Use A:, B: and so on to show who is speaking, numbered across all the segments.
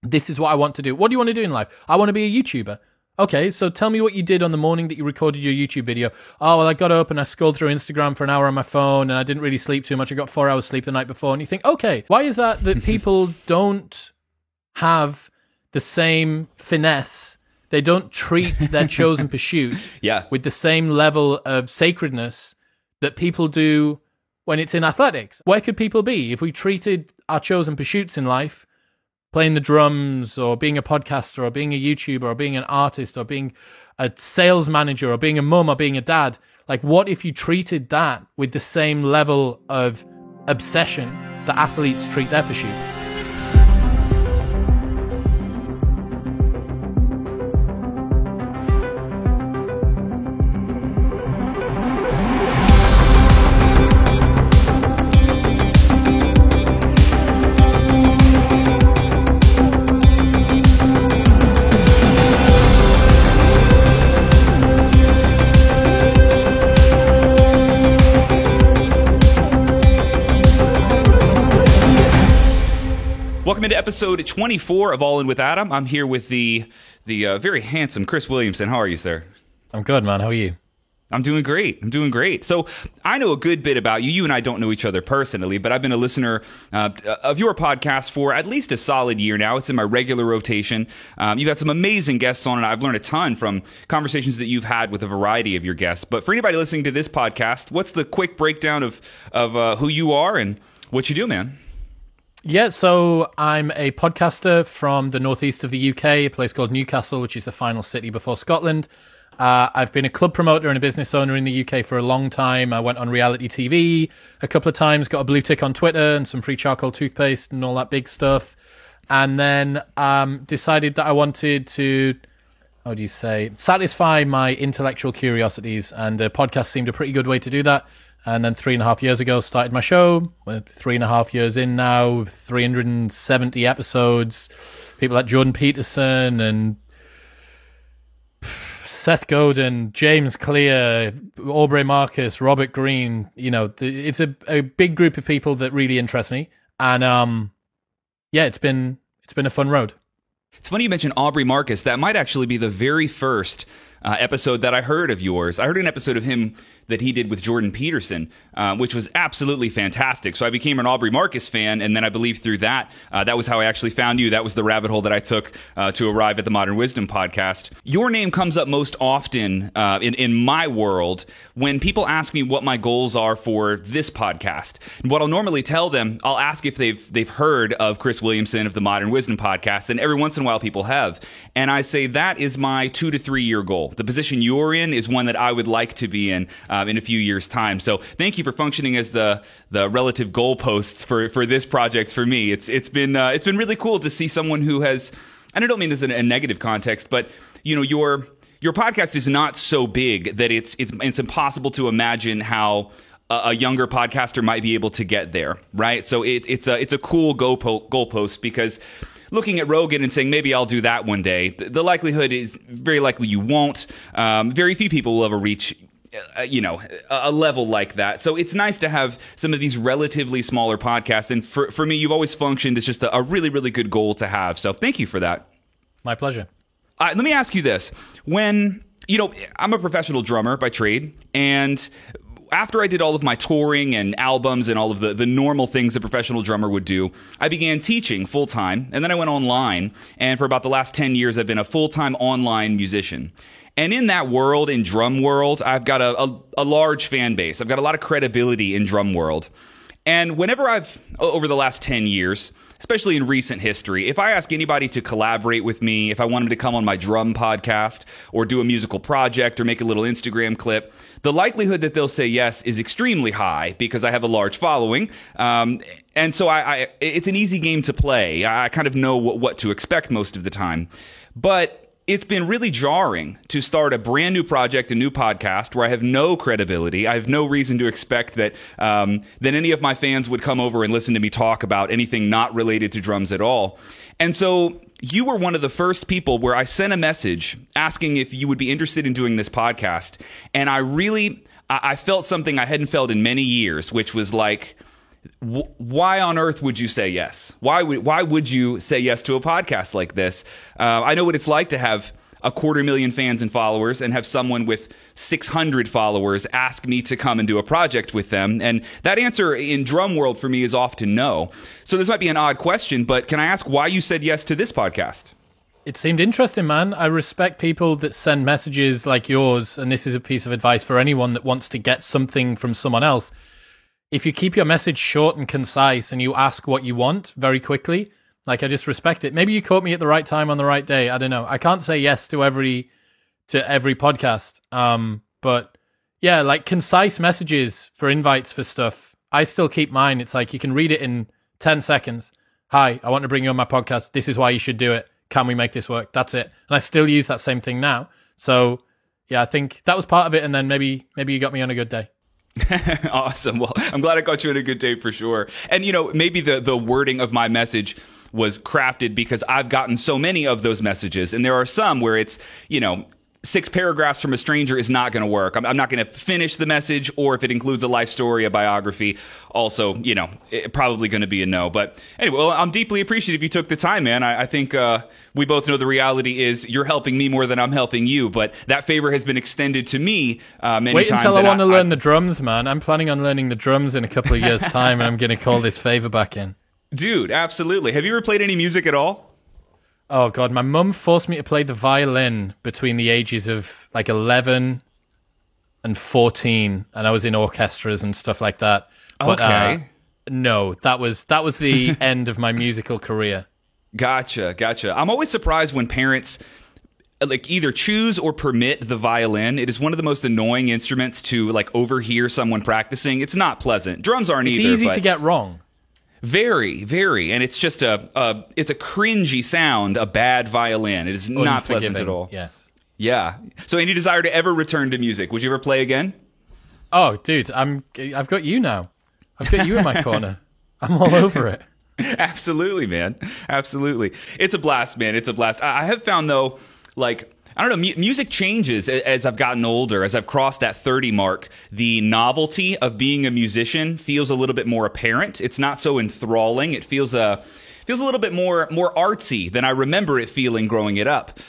A: This is what I want to do. What do you want to do in life? I want to be a YouTuber. Okay, so tell me what you did on the morning that you recorded your YouTube video. Oh, well, I got up and I scrolled through Instagram for an hour on my phone and I didn't really sleep too much. I got 4 hours sleep the night before. And you think, okay, why is that people don't have the same finesse? They don't treat their chosen pursuit with the same level of sacredness that people do when it's in athletics. Where could people be if we treated our chosen pursuits in life, playing the drums or being a podcaster or being a YouTuber or being an artist or being a sales manager or being a mum or being a dad? Like, what if you treated that with the same level of obsession that athletes treat their pursuit?
B: Welcome into episode 24 of All In with Adam. I'm here with the very handsome Chris Williamson. How are you, sir?
A: I'm good, man. How are you?
B: I'm doing great. So I know a good bit about you. You and I don't know each other personally, but I've been a listener of your podcast for at least a solid year now. It's in my regular rotation. You've had some amazing guests on, and I've learned a ton from conversations that you've had with a variety of your guests. But for anybody listening to this podcast, what's the quick breakdown of who you are and what you do, man?
A: Yeah, so I'm a podcaster from the northeast of the UK, a place called Newcastle, which is the final city before Scotland. I've been a club promoter and a business owner in the UK for a long time. I went on reality TV a couple of times, got a blue tick on Twitter and some free charcoal toothpaste and all that big stuff. And then decided that I wanted to, satisfy my intellectual curiosities. And a podcast seemed a pretty good way to do that. And then 3.5 years ago, started my show. We're 3.5 years in now, 370 episodes. People like Jordan Peterson and Seth Godin, James Clear, Aubrey Marcus, Robert Greene. You know, it's a big group of people that really interest me. And it's been a fun road.
B: It's funny you mentioned Aubrey Marcus. That might actually be the very first episode that I heard of yours. I heard an episode of him that he did with Jordan Peterson, which was absolutely fantastic. So I became an Aubrey Marcus fan, and then I believe through that, that was how I actually found you. That was the rabbit hole that I took to arrive at the Modern Wisdom podcast. Your name comes up most often in my world when people ask me what my goals are for this podcast. And what I'll normally tell them, I'll ask if they've heard of Chris Williamson of the Modern Wisdom podcast, and every once in a while people have. And I say that is my 2 to 3 year goal. The position you're in is one that I would like to be in a few years' time. So thank you for functioning as the relative goalposts for this project for me. It's been really cool to see someone who has, and I don't mean this in a negative context, but you know, your podcast is not so big that it's impossible to imagine how a younger podcaster might be able to get there, right? So it's a cool goalpost because looking at Rogan and saying, maybe I'll do that one day, the likelihood is very likely you won't. Very few people will ever reach a level like that. So it's nice to have some of these relatively smaller podcasts. And for me, you've always functioned as just a really, really good goal to have. So thank you for that.
A: My pleasure.
B: Let me ask you this. When, I'm a professional drummer by trade, and after I did all of my touring and albums and all of the normal things a professional drummer would do, I began teaching full-time, and then I went online, and for about the last 10 years, I've been a full-time online musician. And in that world, in drum world, I've got a large fan base. I've got a lot of credibility in drum world. And whenever over the last 10 years, especially in recent history, if I ask anybody to collaborate with me, if I want them to come on my drum podcast or do a musical project or make a little Instagram clip, the likelihood that they'll say yes is extremely high because I have a large following. And so it's an easy game to play. I kind of know what to expect most of the time. But it's been really jarring to start a brand new project, a new podcast where I have no credibility. I have no reason to expect that any of my fans would come over and listen to me talk about anything not related to drums at all. And so you were one of the first people where I sent a message asking if you would be interested in doing this podcast. And I felt something I hadn't felt in many years, which was like, why on earth would you say yes? Why would you say yes to a podcast like this? I know what it's like to have 250,000 fans and followers and have someone with 600 followers ask me to come and do a project with them. And that answer in drum world for me is often no. So this might be an odd question, but can I ask why you said yes to this podcast?
A: It seemed interesting, man. I respect people that send messages like yours, and this is a piece of advice for anyone that wants to get something from someone else. If you keep your message short and concise and you ask what you want very quickly, like, I just respect it. Maybe you caught me at the right time on the right day. I don't know. I can't say yes to every podcast. But yeah, like concise messages for invites for stuff. I still keep mine. It's like you can read it in 10 seconds. Hi, I want to bring you on my podcast. This is why you should do it. Can we make this work? That's it. And I still use that same thing now. So yeah, I think that was part of it. And then maybe you got me on a good day.
B: Awesome. Well, I'm glad I got you on a good day for sure. And, maybe the wording of my message was crafted because I've gotten so many of those messages. And there are some where it's, 6 paragraphs from a stranger is not going to work. I'm not going to finish the message, or if it includes a life story, a biography, also, probably going to be a no. But anyway, well, I'm deeply appreciative you took the time, man. I think we both know the reality is you're helping me more than I'm helping you, but that favor has been extended to me many times.
A: Wait until I want to learn the drums, man. I'm planning on learning the drums in a couple of years' time, and I'm going to call this favor back in.
B: Dude, absolutely. Have you ever played any music at all?
A: Oh, God. My mum forced me to play the violin between the ages of like 11 and 14. And I was in orchestras and stuff like that. But,
B: okay.
A: No, that was the end of my musical career.
B: Gotcha. I'm always surprised when parents like either choose or permit the violin. It is one of the most annoying instruments to like overhear someone practicing. It's not pleasant. Drums aren't either.
A: It's easy to get wrong.
B: Very, very, and it's just it's a cringy sound. A bad violin. It is not pleasant at all.
A: Yes.
B: Yeah. So, any desire to ever return to music? Would you ever play again?
A: Oh, dude, I've got you now. I've got you in my corner. I'm all over it.
B: Absolutely, man. Absolutely. It's a blast, man. It's a blast. I have found though, like, I don't know, music changes as I've gotten older. As I've crossed that 30 mark, the novelty of being a musician feels a little bit more apparent. It's not so enthralling. It feels a little bit more artsy than I remember it feeling growing up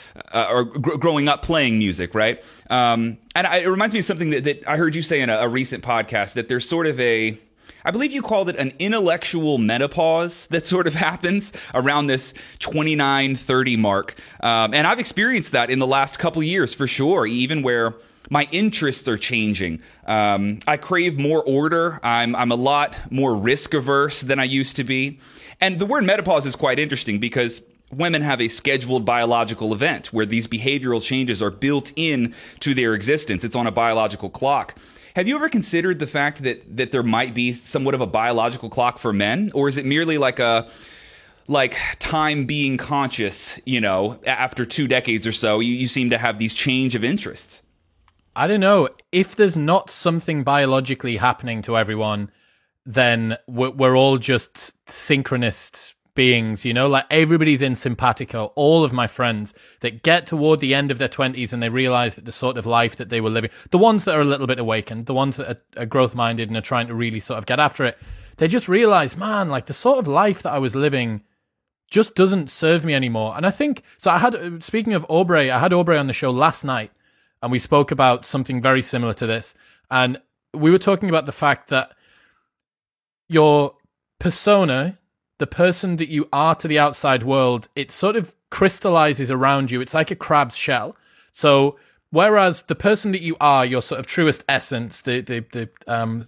B: playing music, right? And it reminds me of something that I heard you say in a recent podcast, that there's sort of I believe you called it an intellectual menopause that sort of happens around this 29, 30 mark. And I've experienced that in the last couple years for sure, even where my interests are changing. I crave more order. I'm a lot more risk averse than I used to be. And the word menopause is quite interesting because women have a scheduled biological event where these behavioral changes are built in to their existence. It's on a biological clock. Have you ever considered the fact that there might be somewhat of a biological clock for men? Or is it merely like time being conscious, after 2 decades or so, you seem to have these change of interests?
A: I don't know. If there's not something biologically happening to everyone, then we're all just synchronous beings, like everybody's in simpatico. All of my friends that get toward the end of their 20s and they realize that the sort of life that they were living, the ones that are a little bit awakened, the ones that are growth-minded and are trying to really sort of get after it, they just realize, man, like the sort of life that I was living just doesn't serve me anymore. And I think, so speaking of Aubrey, I had Aubrey on the show last night and we spoke about something very similar to this. And we were talking about the fact that your persona, the person that you are to the outside world, it sort of crystallizes around you. It's like a crab's shell. So whereas the person that you are, your sort of truest essence, the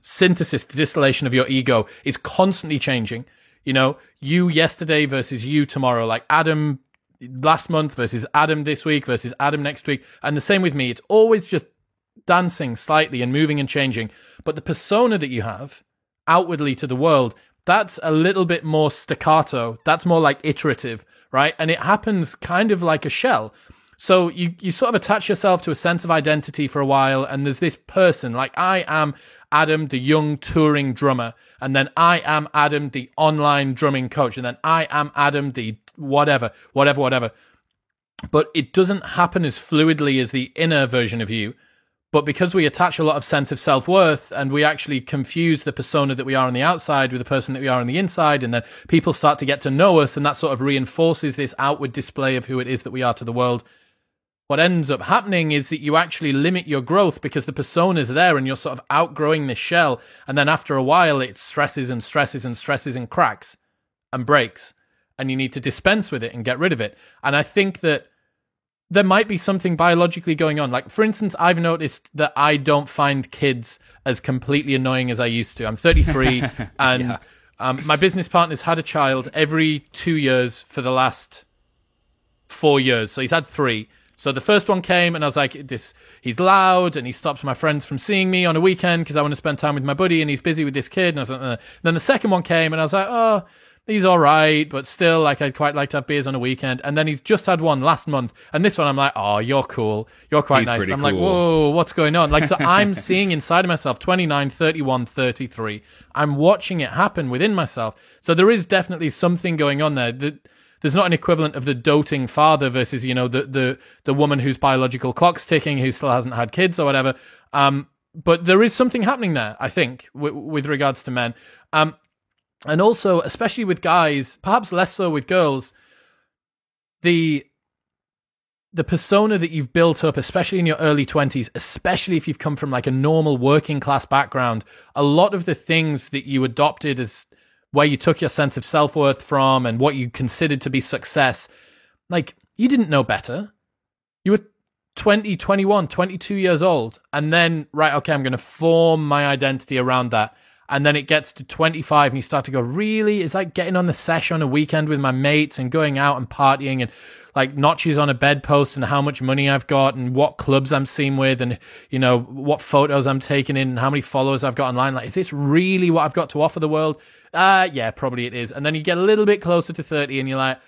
A: synthesis, the distillation of your ego is constantly changing. You yesterday versus you tomorrow, like Adam last month versus Adam this week versus Adam next week. And the same with me. It's always just dancing slightly and moving and changing. But the persona that you have outwardly to the world, that's a little bit more staccato. That's more like iterative, right? And it happens kind of like a shell. So you sort of attach yourself to a sense of identity for a while, and there's this person, like I am Adam, the young touring drummer, and then I am Adam, the online drumming coach, and then I am Adam, the whatever. But it doesn't happen as fluidly as the inner version of you. But because we attach a lot of sense of self-worth and we actually confuse the persona that we are on the outside with the person that we are on the inside, and then people start to get to know us, and that sort of reinforces this outward display of who it is that we are to the world. What ends up happening is that you actually limit your growth because the persona's there and you're sort of outgrowing this shell. And then after a while, it stresses and stresses and stresses and cracks and breaks. And you need to dispense with it and get rid of it. And I think that there might be something biologically going on. Like, for instance, I've noticed that I don't find kids as completely annoying as I used to. I'm 33 and my business partner's had a child every 2 years for the last 4 years. So he's had 3. So the first one came and I was like, he's loud and he stops my friends from seeing me on a weekend because I want to spend time with my buddy and he's busy with this kid. And I was like, Then the second one came and I was like, oh, he's all right, but still, like, I'd quite like to have beers on a weekend. And then he's just had one last month. And this one, I'm like, oh, you're cool. You're quite nice. And I'm like, whoa, what's going on? Like, so I'm seeing inside of myself 29, 31, 33. I'm watching it happen within myself. So there is definitely something going on there. There's not an equivalent of the doting father versus, the woman whose biological clock's ticking, who still hasn't had kids or whatever. But there is something happening there, I think, with regards to men. And also, especially with guys, perhaps less so with girls, the persona that you've built up, especially in your early 20s, especially if you've come from like a normal working class background, a lot of the things that you adopted as where you took your sense of self-worth from and what you considered to be success, like, you didn't know better. You were 20, 21, 22 years old, and then, right, okay, I'm going to form my identity around that. And then it gets to 25 and you start to go, really? It's like getting on the sesh on a weekend with my mates and going out and partying and like notches on a bedpost and how much money I've got and what clubs I'm seen with and, what photos I'm taking in and how many followers I've got online. Like, is this really what I've got to offer the world? Yeah, probably it is. And then you get a little bit closer to 30 and you're like,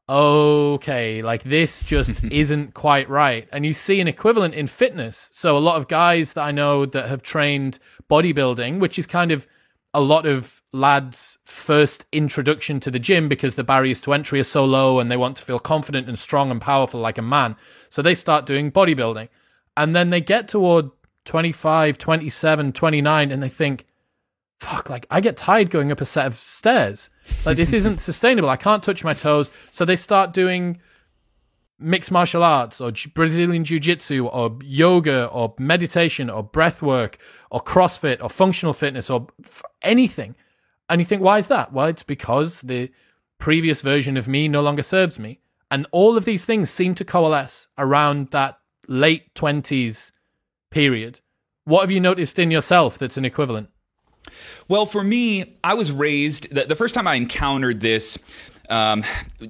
A: okay, like this just isn't quite right. And you see an equivalent in fitness. So a lot of guys that I know that have trained bodybuilding, which is kind of a lot of lads' first introduction to the gym because the barriers to entry are so low and they want to feel confident and strong and powerful like a man. So they start doing bodybuilding. And then they get toward 25, 27, 29 and they think, fuck, like I get tired going up a set of stairs. Like this isn't sustainable. I can't touch my toes. So they start doing mixed martial arts or Brazilian jiu-jitsu or yoga or meditation or breath work or CrossFit or functional fitness or anything. And you think, why is that? Well, it's because the previous version of me no longer serves me. And all of these things seem to coalesce around that late 20s period. What have you noticed in yourself that's an equivalent?
B: Well, for me, I was raised, the first time I encountered this, the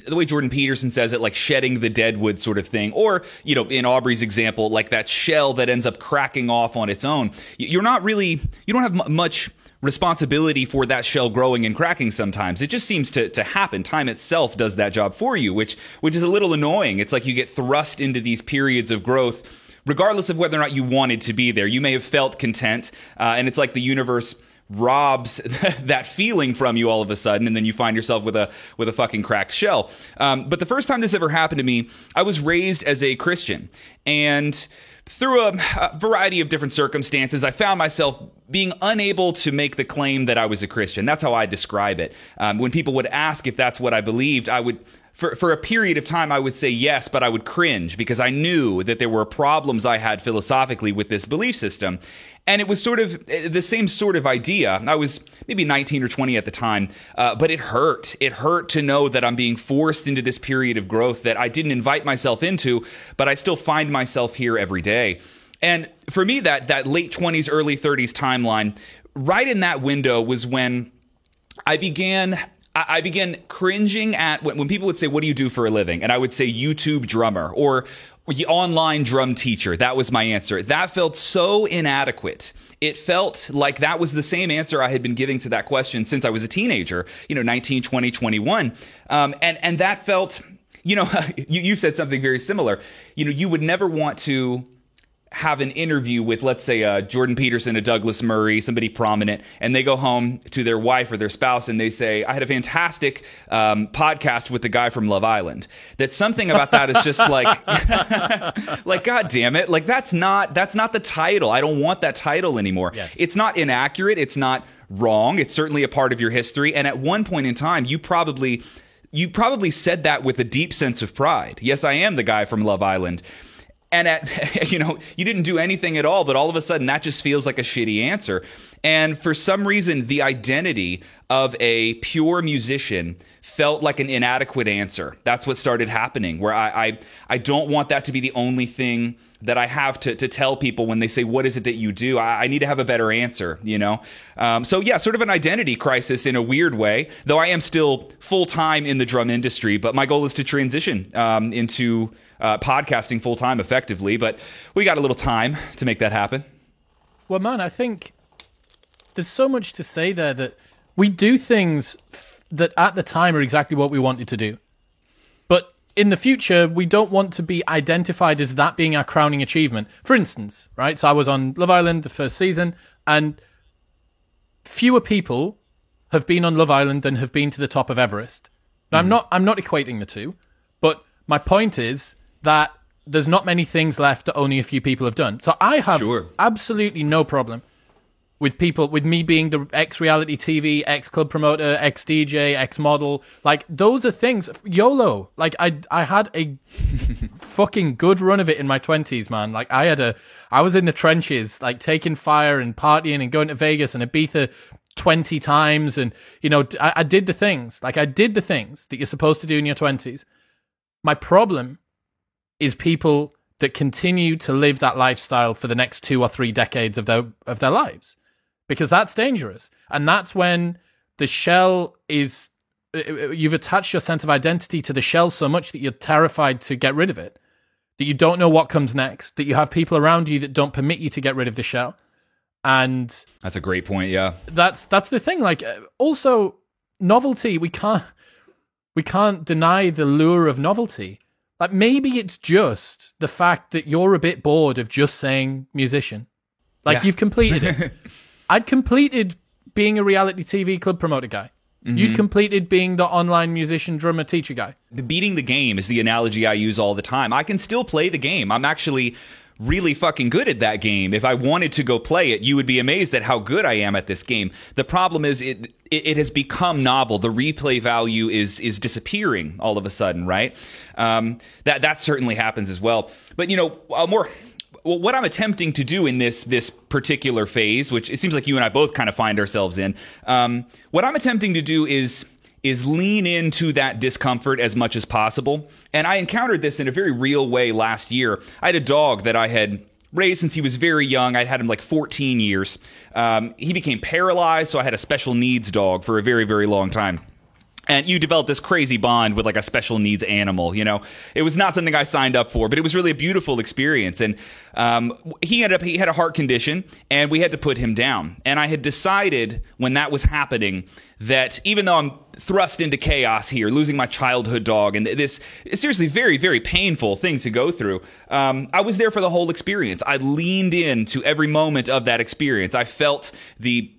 B: way Jordan Peterson says it, like shedding the deadwood sort of thing, or, in Aubrey's example, like that shell that ends up cracking off on its own. You don't have much responsibility for that shell growing and cracking sometimes. It just seems to happen. Time itself does that job for you, which is a little annoying. It's like you get thrust into these periods of growth, regardless of whether or not you wanted to be there. You may have felt content, and it's like the universe robs that feeling from you all of a sudden, and then you find yourself with a fucking cracked shell. But the first time this ever happened to me, I was raised as a Christian, and through a variety of different circumstances, I found myself being unable to make the claim that I was a Christian. That's how I describe it. When people would ask if that's what I believed, I would, for a period of time, I would say yes, but I would cringe because I knew that there were problems I had philosophically with this belief system. And it was sort of the same sort of idea. I was maybe 19 or 20 at the time, but it hurt. It hurt to know that I'm being forced into this period of growth that I didn't invite myself into, but I still find myself here every day. And for me, that late 20s, early 30s timeline, right in that window was when I began cringing at when people would say, "What do you do for a living?" And I would say YouTube drummer or the online drum teacher. That was my answer. That felt so inadequate. It felt like that was the same answer I had been giving to that question since I was a teenager, 19, 20, 21. And that felt, you said something very similar. You would never want to have an interview with, let's say, Jordan Peterson, a Douglas Murray, somebody prominent, and they go home to their wife or their spouse and they say, I had a fantastic podcast with the guy from Love Island. That something about that is just like, like, God damn it. Like, that's not the title. I don't want that title anymore.
A: Yes.
B: It's not inaccurate. It's not wrong. It's certainly a part of your history. And at one point in time, you probably said that with a deep sense of pride. Yes, I am the guy from Love Island. And you didn't do anything at all, but all of a sudden that just feels like a shitty answer. And for some reason, the identity of a pure musician felt like an inadequate answer. That's what started happening, where I don't want that to be the only thing that I have to tell people when they say, what is it that you do? I need to have a better answer, So yeah, sort of an identity crisis in a weird way, though I am still full-time in the drum industry, but my goal is to transition into podcasting full-time effectively, but we got a little time to make that happen.
A: Well, man, I think there's so much to say there that we do things that at the time are exactly what we wanted to do. But in the future, we don't want to be identified as that being our crowning achievement. For instance, right? So I was on Love Island the first season, and fewer people have been on Love Island than have been to the top of Everest. Now, I'm not equating the two, but my point is that there's not many things left that only a few people have done. So I have absolutely no problem with me being the ex-reality TV, ex-club promoter, ex-DJ, ex-model. Like, those are things. YOLO. Like, I had a fucking good run of it in my 20s, man. Like, I was in the trenches, like, taking fire and partying and going to Vegas and Ibiza 20 times. And, I did the things. Like, I did the things that you're supposed to do in your 20s. My problem is people that continue to live that lifestyle for the next 2 or 3 decades of their lives. Because that's dangerous. And that's when the shell is... You've attached your sense of identity to the shell so much that you're terrified to get rid of it. That you don't know what comes next. That you have people around you that don't permit you to get rid of the shell. And...
B: That's a great point, yeah.
A: That's the thing. Like, also, novelty, we can't deny the lure of novelty. Like, maybe it's just the fact that you're a bit bored of just saying musician. Like, You've completed it. I'd completed being a reality TV club promoter guy. Mm-hmm. You'd completed being the online musician, drummer, teacher guy.
B: Beating the game is the analogy I use all the time. I can still play the game. I'm actually really fucking good at that game. If I wanted to go play it, you would be amazed at how good I am at this game. The problem is it has become novel. The replay value is disappearing all of a sudden, right? That certainly happens as well. But, what I'm attempting to do in this particular phase, which it seems like you and I both kind of find ourselves in, what I'm attempting to do is lean into that discomfort as much as possible. And I encountered this in a very real way last year. I had a dog that I had raised since he was very young. I'd had him like 14 years. He became paralyzed, so I had a special needs dog for a very, very long time. And you develop this crazy bond with like a special needs animal, It was not something I signed up for, but it was really a beautiful experience. And he had a heart condition, and we had to put him down. And I had decided when that was happening that even though I'm thrust into chaos here, losing my childhood dog, and this is seriously very, very painful thing to go through, I was there for the whole experience. I leaned into every moment of that experience. I felt the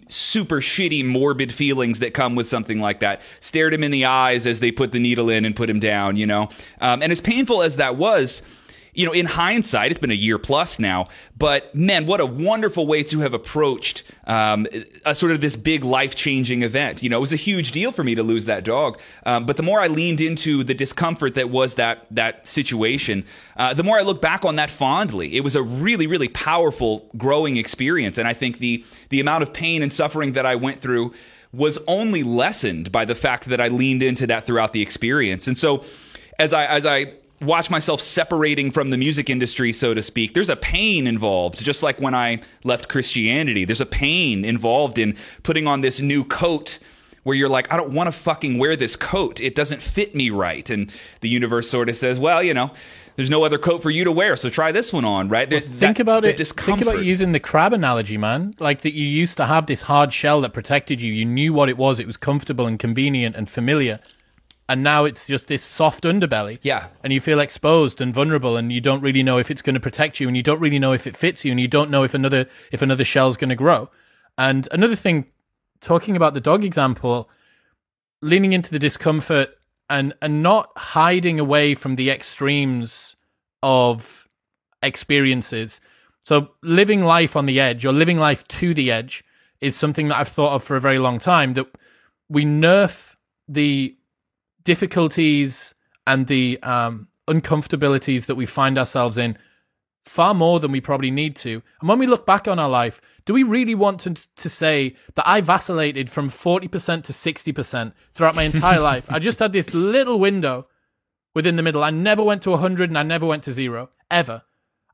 B: super shitty, morbid feelings that come with something like that. Stared him in the eyes as they put the needle in and put him down, And as painful as that was, in hindsight, it's been a year plus now, but man, what a wonderful way to have approached a sort of this big life-changing event. It was a huge deal for me to lose that dog. But the more I leaned into the discomfort that was that situation, the more I look back on that fondly. It was a really, really powerful growing experience. And I think the amount of pain and suffering that I went through was only lessened by the fact that I leaned into that throughout the experience. And so as I watch myself separating from the music industry, so to speak, there's a pain involved, just like when I left Christianity. There's a pain involved in putting on this new coat where you're like, I don't want to fucking wear this coat. It doesn't fit me right. And the universe sort of says, well, there's no other coat for you to wear, so try this one on, right?
A: Think about using the crab analogy, man. Like that you used to have this hard shell that protected you. You knew what it was. It was comfortable and convenient and familiar. And now it's just this soft underbelly.
B: Yeah.
A: And you feel exposed and vulnerable, and you don't really know if it's going to protect you, and you don't really know if it fits you, and you don't know if another shell's going to grow. And another thing, talking about the dog example, leaning into the discomfort and not hiding away from the extremes of experiences. So living life on the edge, or living life to the edge, is something that I've thought of for a very long time, that we nerf the difficulties and the uncomfortabilities that we find ourselves in far more than we probably need to. And when we look back on our life, do we really want to say that I vacillated from 40% to 60% throughout my entire life? I just had this little window within the middle. I never went to 100 and I never went to 0, ever.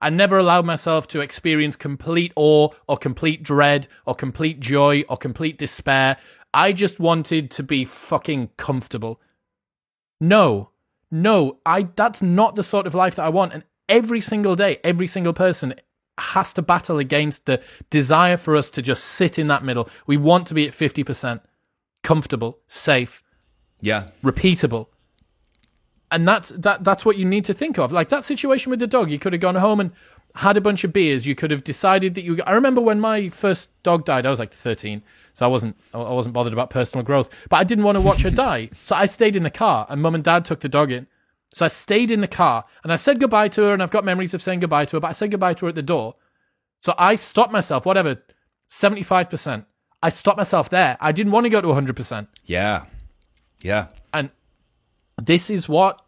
A: I never allowed myself to experience complete awe or complete dread or complete joy or complete despair. I just wanted to be fucking comfortable. No, that's not the sort of life that I want. And every single day, every single person has to battle against the desire for us to just sit in that middle. We want to be at 50%, comfortable, safe, repeatable. And that's what you need to think of. Like that situation with the dog, you could have gone home and had a bunch of beers. You could have decided that I remember when my first dog died, I was like 13. So I wasn't bothered about personal growth, but I didn't want to watch her die. So I stayed in the car, and Mum and Dad took the dog in. So I stayed in the car, and I said goodbye to her, and I've got memories of saying goodbye to her, but I said goodbye to her at the door. So I stopped myself, 75%. I stopped myself there. I didn't want to go to 100%.
B: Yeah.
A: And this is what,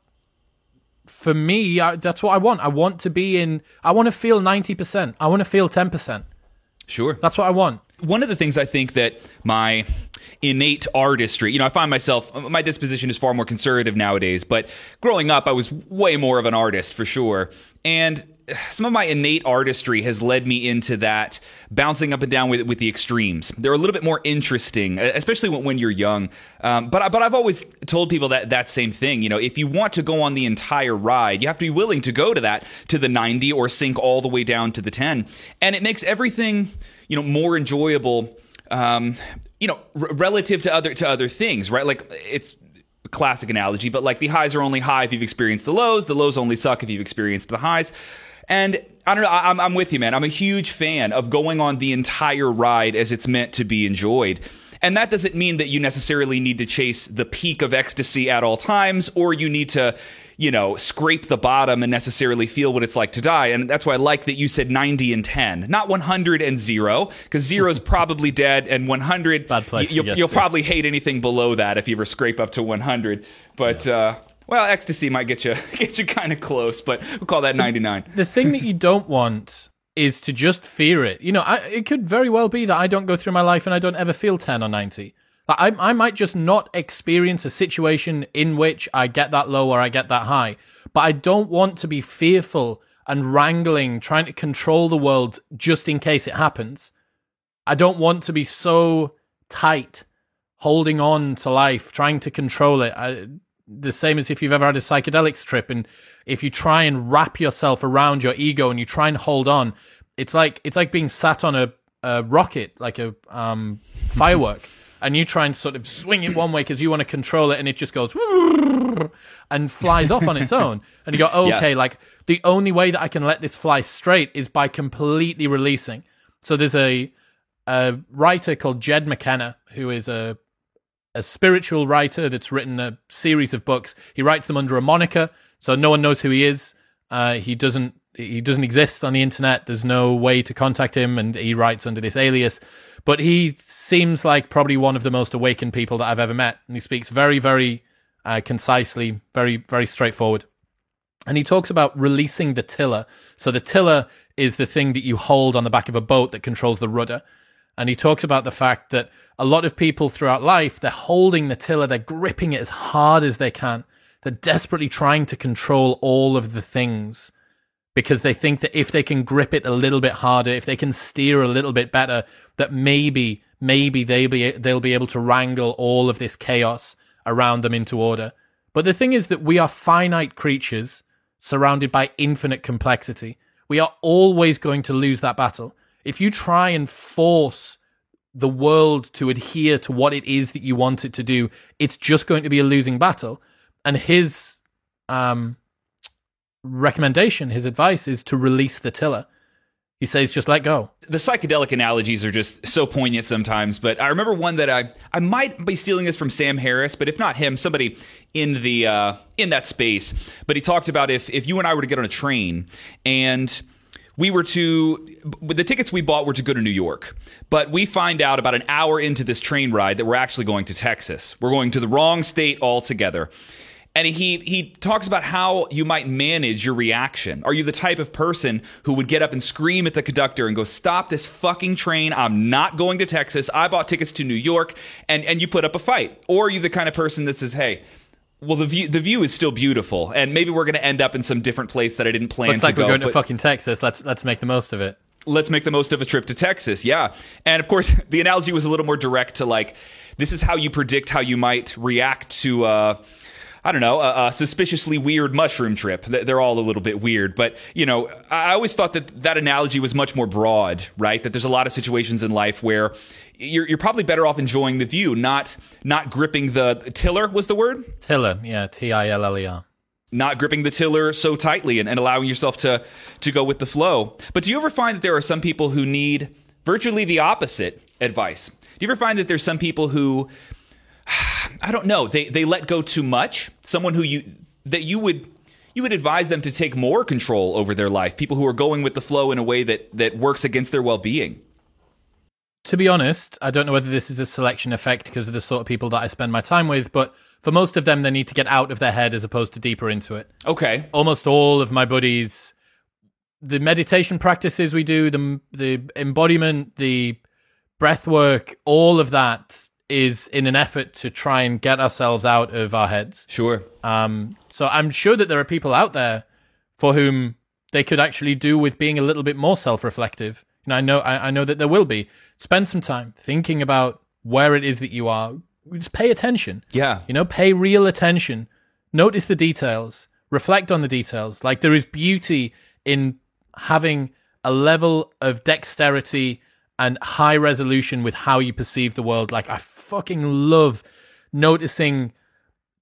A: for me, that's what I want. I want to feel 90%. I want to feel 10%.
B: Sure.
A: That's what I want.
B: One of the things I think that my innate artistry, I find my disposition is far more conservative nowadays, but growing up, I was way more of an artist for sure. And some of my innate artistry has led me into that bouncing up and down with the extremes. They're a little bit more interesting, especially when you're young. But I've always told people that same thing. If you want to go on the entire ride, you have to be willing to go to the 90 or sink all the way down to the 10. And it makes everything, more enjoyable, relative to other things, right? Like it's a classic analogy, but like the highs are only high if you've experienced the lows only suck if you've experienced the highs. And I don't know, I'm with you, man. I'm a huge fan of going on the entire ride as it's meant to be enjoyed. And that doesn't mean that you necessarily need to chase the peak of ecstasy at all times, or you need to, scrape the bottom and necessarily feel what it's like to die. And that's why I like that you said 90 and 10, not 100 and 0, because 0 is probably dead, and 100,
A: bad place
B: you'll probably hate anything below that if you ever scrape up to 100. But, well, ecstasy might get you kind of close, but we'll call that 99.
A: The thing that you don't want is to just fear it. It could very well be that I don't go through my life and I don't ever feel 10 or 90. Like I might just not experience a situation in which I get that low or I get that high. But I don't want to be fearful and wrangling, trying to control the world just in case it happens. I don't want to be so tight, holding on to life, trying to control it. The same as if you've ever had a psychedelics trip, and if you try and wrap yourself around your ego and you try and hold on, it's like being sat on a rocket, like a firework, and you try and sort of swing it one way because you want to control it, and it just goes and flies off on its own. And you go, okay, like the only way that I can let this fly straight is by completely releasing. So there's a writer called Jed McKenna, who is a spiritual writer that's written a series of books. He writes them under a moniker, so no one knows who he is. He doesn't exist on the internet. There's no way to contact him, and he writes under this alias. But he seems like probably one of the most awakened people that I've ever met, and he speaks very, very concisely, very, very straightforward. And he talks about releasing the tiller. So the tiller is the thing that you hold on the back of a boat that controls the rudder. And he talks about the fact that a lot of people throughout life, they're holding the tiller, they're gripping it as hard as they can. They're desperately trying to control all of the things because they think that if they can grip it a little bit harder, if they can steer a little bit better, that maybe they'll be able to wrangle all of this chaos around them into order. But the thing is that we are finite creatures surrounded by infinite complexity. We are always going to lose that battle. If you try and force the world to adhere to what it is that you want it to do, it's just going to be a losing battle. And his recommendation, his advice is to release the tiller. He says, just let go.
B: The psychedelic analogies are just so poignant sometimes, but I remember one that I might be stealing this from Sam Harris, but if not him, somebody in the in that space. But he talked about if you and I were to get on a train and we were to, the tickets we bought were to go to New York, but we find out about an hour into this train ride that we're actually going to Texas. We're going to the wrong state altogether. And he talks about how you might manage your reaction. Are you the type of person who would get up and scream at the conductor and go, stop this fucking train, I'm not going to Texas, I bought tickets to New York, and you put up a fight? Or are you the kind of person that says, hey, well, the view is still beautiful, and maybe we're going to end up in some different place that I didn't plan to go.
A: Looks like we're going to fucking Texas, let's make the most of it.
B: Let's make the most of a trip to Texas, yeah. And of course, the analogy was a little more direct to like, this is how you predict how you might react to I don't know, a suspiciously weird mushroom trip. They're all a little bit weird. But, you know, I always thought that analogy was much more broad, right? That there's a lot of situations in life where you're probably better off enjoying the view, not gripping the tiller, was the word?
A: Tiller, yeah, T-I-L-L-E-R.
B: Not gripping the tiller so tightly and allowing yourself to go with the flow. But do you ever find that there are some people who need virtually the opposite advice? Do you ever find that there's some people who, I don't know, they let go too much? Someone who you would advise them to take more control over their life, people who are going with the flow in a way that works against their well-being.
A: To be honest, I don't know whether this is a selection effect because of the sort of people that I spend my time with, but for most of them, they need to get out of their head as opposed to deeper into it.
B: Okay.
A: Almost all of my buddies, the meditation practices we do, the embodiment, the breath work, all of that is in an effort to try and get ourselves out of our heads.
B: Sure.
A: So I'm sure that there are people out there for whom they could actually do with being a little bit more self-reflective. And I know that there will be. Spend some time thinking about where it is that you are. Just pay attention.
B: Yeah.
A: Pay real attention. Notice the details. Reflect on the details. Like, there is beauty in having a level of dexterity and high resolution with how you perceive the world. Like, I fucking love noticing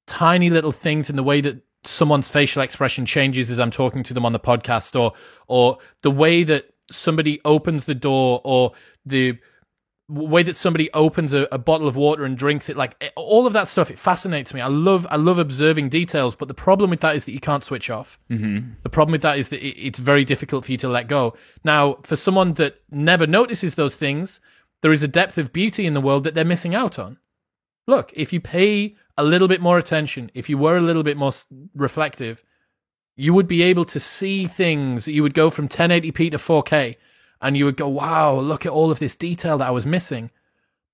A: tiny little things in the way that someone's facial expression changes as I'm talking to them on the podcast, or the way that somebody opens the door, or the way that somebody opens a bottle of water and drinks it. Like, all of that stuff, it fascinates me. I love observing details, but the problem with that is that you can't switch off. Mm-hmm. The problem with that is that it's very difficult for you to let go. Now, for someone that never notices those things, there is a depth of beauty in the world that they're missing out on. Look, if you pay a little bit more attention, if you were a little bit more reflective, you would be able to see things. You would go from 1080p to 4K, and you would go, wow, look at all of this detail that I was missing.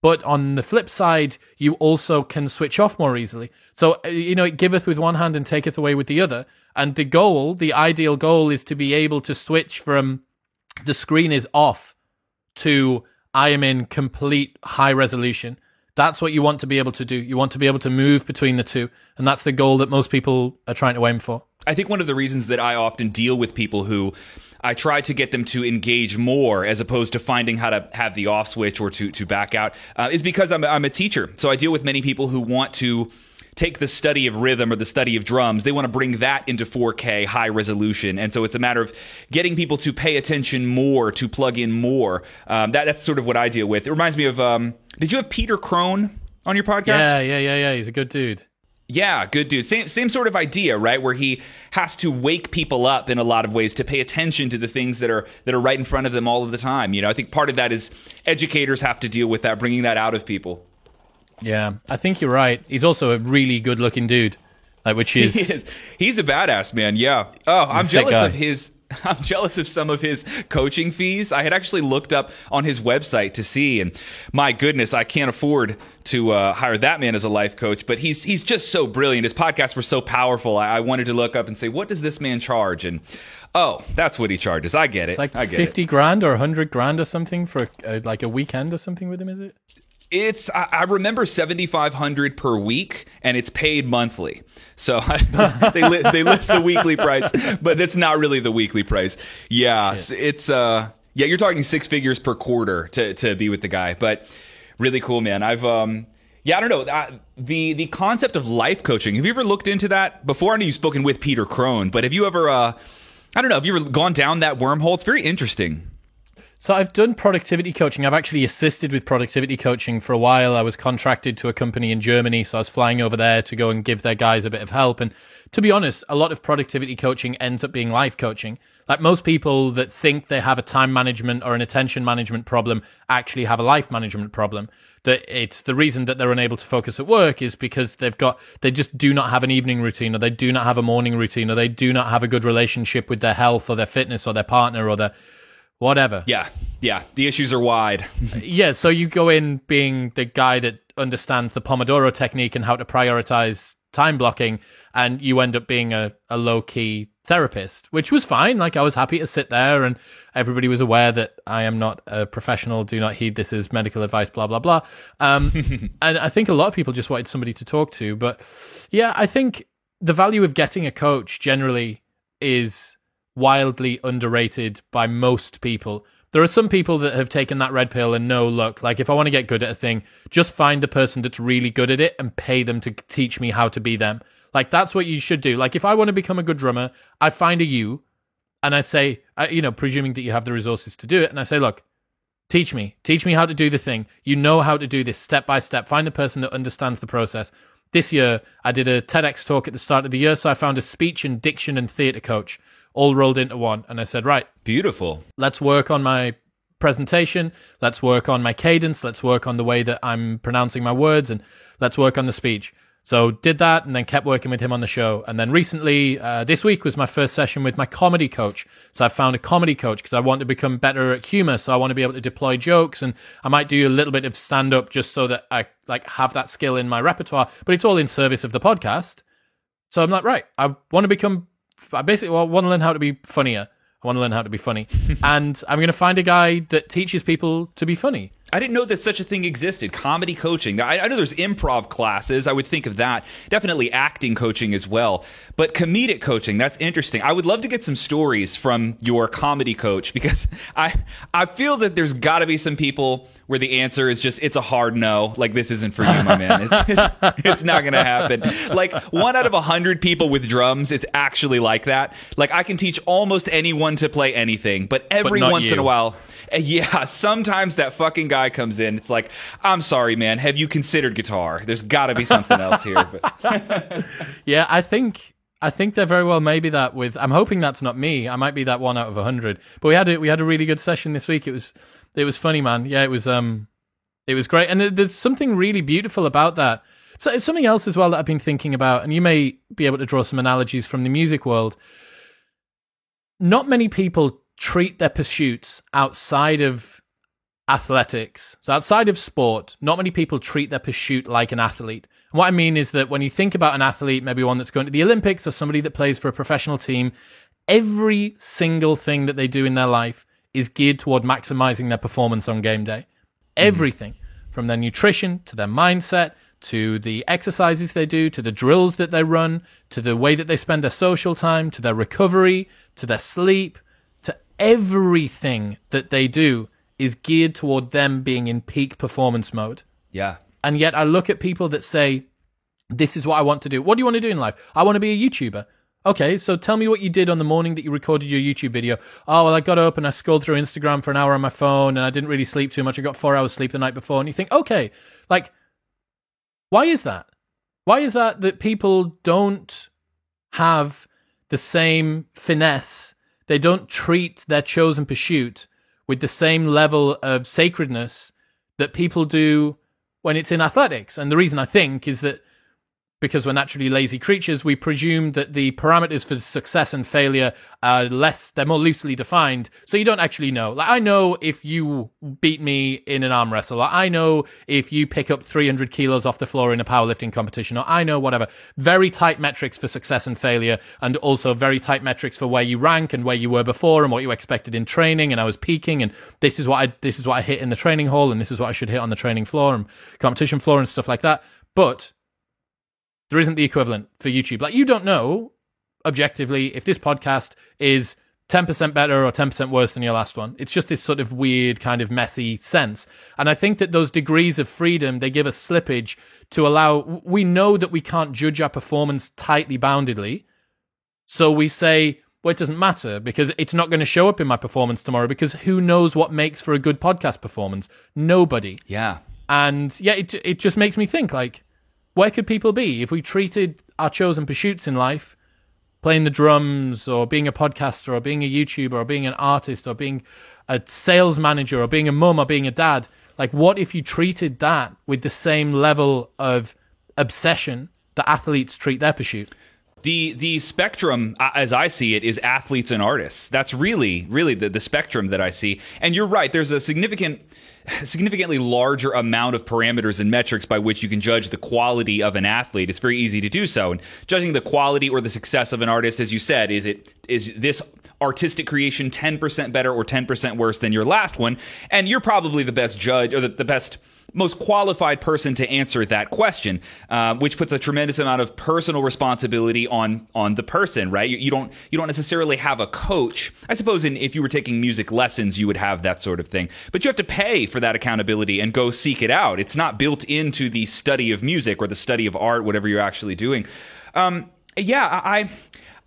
A: But on the flip side, you also can switch off more easily. So, it giveth with one hand and taketh away with the other. And the ideal goal is to be able to switch from the screen is off to I am in complete high resolution. That's what you want to be able to do. You want to be able to move between the two. And that's the goal that most people are trying to aim for.
B: I think one of the reasons that I often deal with people who I try to get them to engage more as opposed to finding how to have the off switch or to back out is because I'm a teacher. So I deal with many people who want to take the study of rhythm or the study of drums. They want to bring that into 4K high resolution. And so it's a matter of getting people to pay attention more, to plug in more. That's sort of what I deal with. It reminds me of, did you have Peter Crone on your podcast?
A: Yeah. He's a good dude.
B: Yeah, good dude. Same sort of idea, right? Where he has to wake people up in a lot of ways to pay attention to the things that are right in front of them all of the time. I think part of that is educators have to deal with that, bringing that out of people.
A: Yeah, I think you're right. He's also a really good-looking dude, which is...
B: He is. He's a badass, man, yeah. Oh, I'm jealous of his... I'm jealous of some of his coaching fees. I had actually looked up on his website to see, and my goodness, I can't afford to hire that man as a life coach, but he's just so brilliant. His podcasts were so powerful. I wanted to look up and say, what does this man charge? And that's what he charges. I get it.
A: It's like
B: I get
A: 50 grand or 100 grand or something for like a weekend or something with him, is it?
B: I remember $7,500 per week, and it's paid monthly. So they list the weekly price, but that's not really the weekly price. Yeah. It's you're talking six figures per quarter to be with the guy, but really cool, man. I've Yeah, I don't know. The concept of life coaching, have you ever looked into that before? I know you've spoken with Peter Crone, but have you ever, I don't know, have you ever gone down that wormhole? It's very interesting.
A: So I've done productivity coaching. I've actually assisted with productivity coaching for a while. I was contracted to a company in Germany, so I was flying over there to go and give their guys a bit of help. And to be honest, a lot of productivity coaching ends up being life coaching. Like most people that think they have a time management or an attention management problem actually have a life management problem. That it's the reason that they're unable to focus at work is because they just do not have an evening routine, or they do not have a morning routine, or they do not have a good relationship with their health or their fitness or their partner or their whatever.
B: Yeah. The issues are wide.
A: Yeah, so you go in being the guy that understands the Pomodoro technique and how to prioritize time blocking, and you end up being a low-key therapist, which was fine. Like, I was happy to sit there, and everybody was aware that I am not a professional. Do not heed this as medical advice, blah, blah, blah. And I think a lot of people just wanted somebody to talk to. But yeah, I think the value of getting a coach generally is wildly underrated by most people. There are some people that have taken that red pill and know, look, like, if I want to get good at a thing, just find the person that's really good at it and pay them to teach me how to be them. Like, that's what you should do. Like, if I want to become a good drummer, I find you and I say, presuming that you have the resources to do it, and I say, look, teach me how to do the thing. You know how to do this step by step. Find the person that understands the process. This year, I did a TEDx talk at the start of the year, so I found a speech and diction and theatre coach all rolled into one. And I said, right.
B: Beautiful.
A: Let's work on my presentation. Let's work on my cadence. Let's work on the way that I'm pronouncing my words, and let's work on the speech. So did that, and then kept working with him on the show. And then recently, this week was my first session with my comedy coach. So I found a comedy coach because I want to become better at humor. So I want to be able to deploy jokes, and I might do a little bit of stand-up just so that I have that skill in my repertoire. But it's all in service of the podcast. So I'm like, right, I want to learn how to be funnier. I want to learn how to be funny. And I'm going to find a guy that teaches people to be funny.
B: I didn't know that such a thing existed. Comedy coaching. I know there's improv classes. I would think of that. Definitely acting coaching as well. But comedic coaching, that's interesting. I would love to get some stories from your comedy coach, because I feel that there's got to be some people where the answer is just, it's a hard no. Like, this isn't for you, my man. It's not going to happen. Like, 1 out of 100 people with drums, it's actually like that. Like, I can teach almost anyone to play anything, but every once in a while, yeah, sometimes that fucking guy comes in. It's like, I'm sorry, man. Have you considered guitar? There's got to be something else here. But
A: yeah, I think there very well may be that with. I'm hoping that's not me. I might be that 1 out of 100. But we had a really good session this week. It was funny, man. Yeah, it was great, and there's something really beautiful about that. So it's something else as well that I've been thinking about, and you may be able to draw some analogies from the music world. Not many people treat their pursuits outside of athletics. So outside of sport, not many people treat their pursuit like an athlete. And what I mean is that when you think about an athlete, maybe one that's going to the Olympics or somebody that plays for a professional team, every single thing that they do in their life is geared toward maximizing their performance on game day. Everything, from their nutrition to their mindset, to the exercises they do, to the drills that they run, to the way that they spend their social time, to their recovery, to their sleep, to everything that they do is geared toward them being in peak performance mode.
B: Yeah.
A: And yet I look at people that say, this is what I want to do. What do you want to do in life? I want to be a YouTuber. Okay, so tell me what you did on the morning that you recorded your YouTube video. Oh, well, I got up and I scrolled through Instagram for an hour on my phone, and I didn't really sleep too much. I got 4 hours sleep the night before. And you think, okay, like, why is that? Why is that people don't have the same finesse? They don't treat their chosen pursuit with the same level of sacredness that people do when it's in athletics. And the reason I think is that because we're naturally lazy creatures, we presume that the parameters for success and failure are they're more loosely defined. So you don't actually know. Like, I know if you beat me in an arm wrestle, or I know if you pick up 300 kilos off the floor in a powerlifting competition, or I know whatever. Very tight metrics for success and failure, and also very tight metrics for where you rank and where you were before and what you expected in training. And I was peaking, and this is what I hit in the training hall, and this is what I should hit on the training floor and competition floor and stuff like that. But there isn't the equivalent for YouTube. Like, you don't know, objectively, if this podcast is 10% better or 10% worse than your last one. It's just this sort of weird, kind of messy sense. And I think that those degrees of freedom, they give us slippage to allow, we know that we can't judge our performance tightly boundedly. So we say, well, it doesn't matter because it's not going to show up in my performance tomorrow, because who knows what makes for a good podcast performance? Nobody.
B: Yeah.
A: And yeah, it just makes me think, like, where could people be if we treated our chosen pursuits in life, playing the drums or being a podcaster or being a YouTuber or being an artist or being a sales manager or being a mum or being a dad, like, what if you treated that with the same level of obsession that athletes treat their pursuit?
B: The spectrum, as I see it, is athletes and artists. That's really the spectrum that I see. And you're right. There's a significantly larger amount of parameters and metrics by which you can judge the quality of an athlete. It's very easy to do so. And judging the quality or the success of an artist, as you said, is this artistic creation 10% better or 10% worse than your last one? And you're probably the best judge, or the best, most qualified person to answer that question, which puts a tremendous amount of personal responsibility on the person, right? You don't necessarily have a coach. I suppose if you were taking music lessons, you would have that sort of thing. But you have to pay for that accountability and go seek it out. It's not built into the study of music or the study of art, whatever you're actually doing.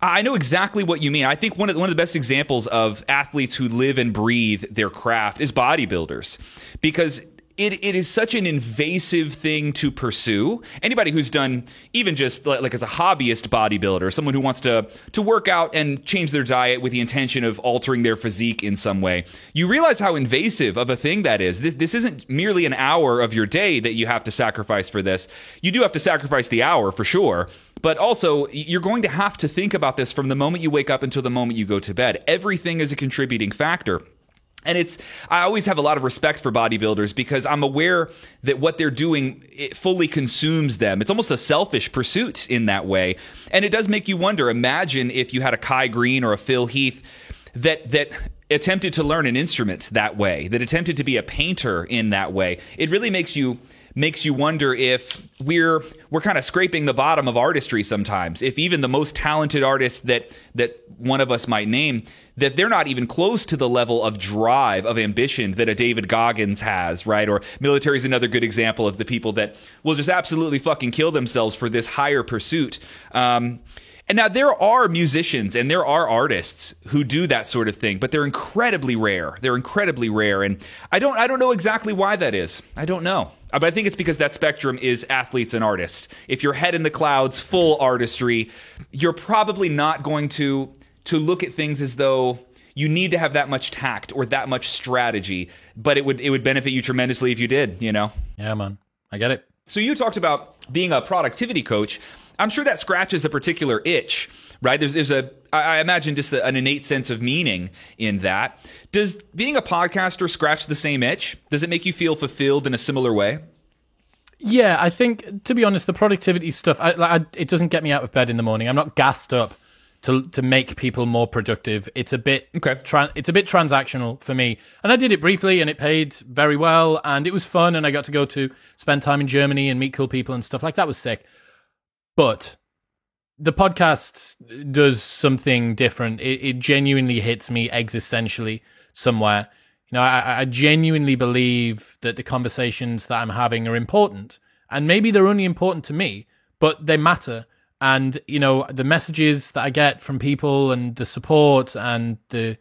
B: I know exactly what you mean. I think one of the best examples of athletes who live and breathe their craft is bodybuilders, because it is such an invasive thing to pursue. Anybody who's done even just like as a hobbyist bodybuilder, someone who wants to work out and change their diet with the intention of altering their physique in some way, you realize how invasive of a thing that is. This isn't merely an hour of your day that you have to sacrifice for this. You do have to sacrifice the hour for sure. But also, you're going to have to think about this from the moment you wake up until the moment you go to bed. Everything is a contributing factor. And I always have a lot of respect for bodybuilders because I'm aware that what they're doing, it fully consumes them. It's almost a selfish pursuit in that way. And it does make you wonder, imagine if you had a Kai Green or a Phil Heath that attempted to learn an instrument that way, that attempted to be a painter in that way. It really makes you wonder if we're kind of scraping the bottom of artistry sometimes. If even the most talented artists that one of us might name, that they're not even close to the level of drive, of ambition that a David Goggins has, right? Or military is another good example of the people that will just absolutely fucking kill themselves for this higher pursuit. And now there are musicians and there are artists who do that sort of thing, but they're incredibly rare. And I don't know exactly why that is. I don't know. But I think it's because that spectrum is athletes and artists. If you're head in the clouds, full artistry, you're probably not going to look at things as though you need to have that much tact or that much strategy, but it would benefit you tremendously if you did, you know?
A: Yeah, man. I get it.
B: So you talked about being a productivity coach. I'm sure that scratches a particular itch, right? I imagine just an innate sense of meaning in that. Does being a podcaster scratch the same itch? Does it make you feel fulfilled in a similar way?
A: Yeah, I think, to be honest, the productivity stuff, it doesn't get me out of bed in the morning. I'm not gassed up to make people more productive. It's a bit it's a bit transactional for me. And I did it briefly and it paid very well and it was fun and I got to go to spend time in Germany and meet cool people and stuff. Like, that was sick. But the podcast does something different. It genuinely hits me existentially somewhere. You know, I genuinely believe that the conversations that I'm having are important. And maybe they're only important to me, but they matter. And, you know, the messages that I get from people and the support and the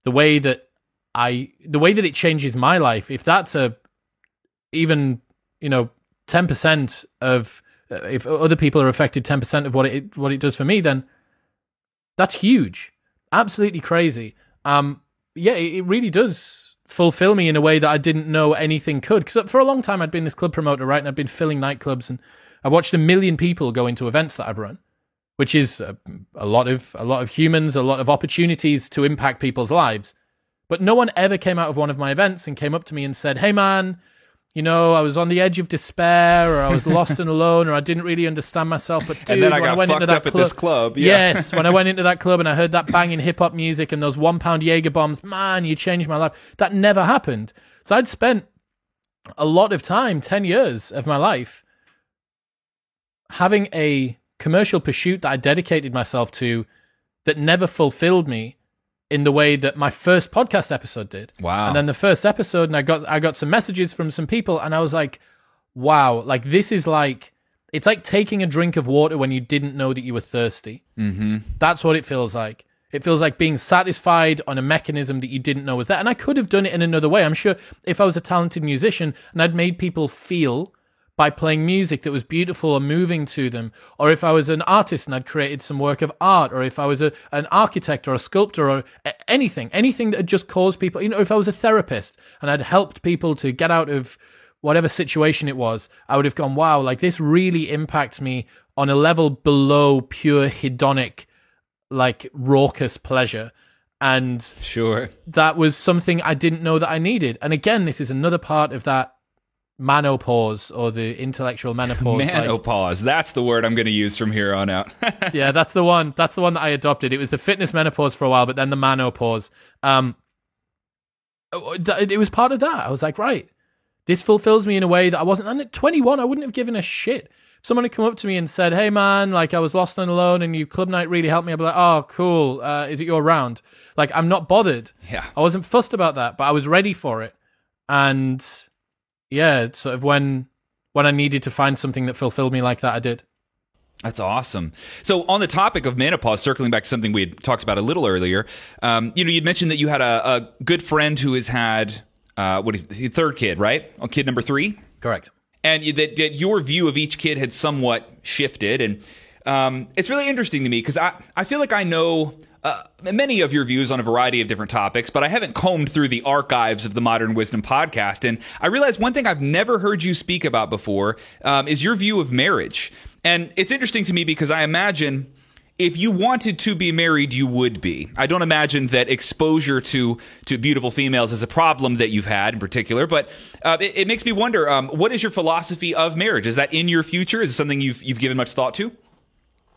A: way that it changes my life, if that's even 10% of, if other people are affected 10% of what it does for me, then that's huge. Absolutely crazy. Yeah, it really does fulfill me in a way that I didn't know anything could. Because for a long time I'd been this club promoter, right? And I'd been filling nightclubs, and I watched 1 million people go into events that I've run, which is a lot of humans, a lot of opportunities to impact people's lives. But no one ever came out of one of my events and came up to me and said, "Hey man, I was on the edge of despair, or I was lost and alone, or I didn't really understand myself. But dude,
B: and then I got fucked up at this club." Yeah.
A: Yes, when I went into that club and I heard that banging hip hop music and those 1 pound Jaeger bombs, man, you changed my life. That never happened. So I'd spent a lot of time, 10 years of my life, having a commercial pursuit that I dedicated myself to that never fulfilled me, in the way that my first podcast episode did.
B: Wow.
A: And then the first episode, and I got some messages from some people, and I was like, wow, like this is like, it's like taking a drink of water when you didn't know that you were thirsty. Mm-hmm. That's what it feels like. It feels like being satisfied on a mechanism that you didn't know was there. And I could have done it in another way. I'm sure if I was a talented musician and I'd made people feel by playing music that was beautiful or moving to them, or if I was an artist and I'd created some work of art, or if I was an architect or a sculptor or anything that had just caused people, if I was a therapist and I'd helped people to get out of whatever situation it was, I would have gone, wow, like this really impacts me on a level below pure hedonic, like raucous pleasure. And
B: sure,
A: that was something I didn't know that I needed. And again, this is another part of that menopause, or the intellectual menopause.
B: Menopause. That's the word I'm going to use from here on out.
A: Yeah, that's the one. That's the one that I adopted. It was the fitness menopause for a while, but then the menopause. It was part of that. I was like, right, this fulfills me in a way that I wasn't. And at 21, I wouldn't have given a shit. If someone had come up to me and said, hey man, like I was lost and alone and you club night really helped me, I'd be like, oh, cool. Is it your round? Like, I'm not bothered.
B: Yeah.
A: I wasn't fussed about that, but I was ready for it. And yeah, sort of when I needed to find something that fulfilled me like that, I did.
B: That's awesome. So on the topic of menopause, circling back to something we had talked about a little earlier, you'd mentioned that you had a good friend who has had, third kid, right? On kid number 3?
A: Correct.
B: And that your view of each kid had somewhat shifted. And it's really interesting to me because I feel like I know many of your views on a variety of different topics, but I haven't combed through the archives of the Modern Wisdom podcast. And I realized one thing I've never heard you speak about before is your view of marriage. And it's interesting to me because I imagine if you wanted to be married, you would be. I don't imagine that exposure to beautiful females is a problem that you've had in particular, but it makes me wonder, what is your philosophy of marriage? Is that in your future? Is it something you've given much thought to?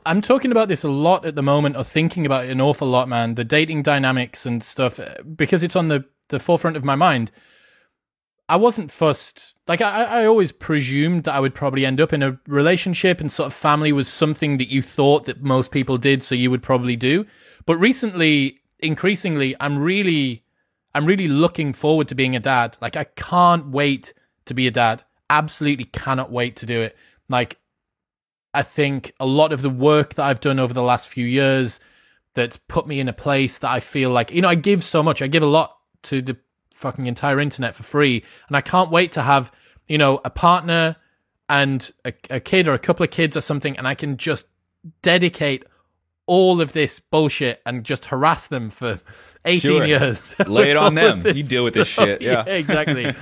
A: I'm talking about this a lot at the moment, or thinking about it an awful lot, man. The dating dynamics and stuff, because it's on the forefront of my mind. I wasn't fussed. Like, I always presumed that I would probably end up in a relationship, and sort of family was something that you thought that most people did, so you would probably do. But recently, increasingly, I'm really looking forward to being a dad. Like, I can't wait to be a dad. Absolutely cannot wait to do it. Like, I think a lot of the work that I've done over the last few years that's put me in a place that I feel like, I give so much. I give a lot to the fucking entire internet for free. And I can't wait to have, a partner and a kid or a couple of kids or something, and I can just dedicate all of this bullshit and just harass them for 18 years.
B: Lay it on them. You deal with this shit. Yeah,
A: exactly.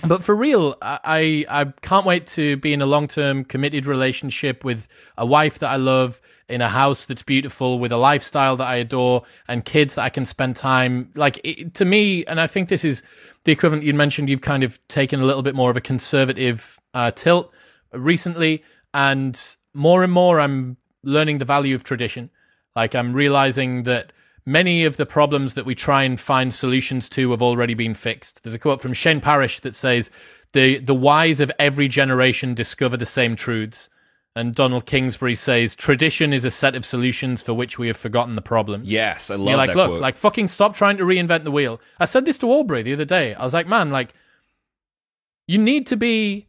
A: But for real, I can't wait to be in a long-term committed relationship with a wife that I love, in a house that's beautiful, with a lifestyle that I adore, and kids that I can spend time. Like, to me, and I think this is the equivalent, you mentioned you've kind of taken a little bit more of a conservative tilt recently, and more I'm learning the value of tradition. Like, I'm realizing that many of the problems that we try and find solutions to have already been fixed. There's a quote from Shane Parrish that says, the wise of every generation discover the same truths. And Donald Kingsbury says, tradition is a set of solutions for which we have forgotten the problem.
B: Yes, I love
A: You're like,
B: that
A: look,
B: quote.
A: like, fucking stop trying to reinvent the wheel. I said this to Aubrey the other day. I was like, man, like, you need to be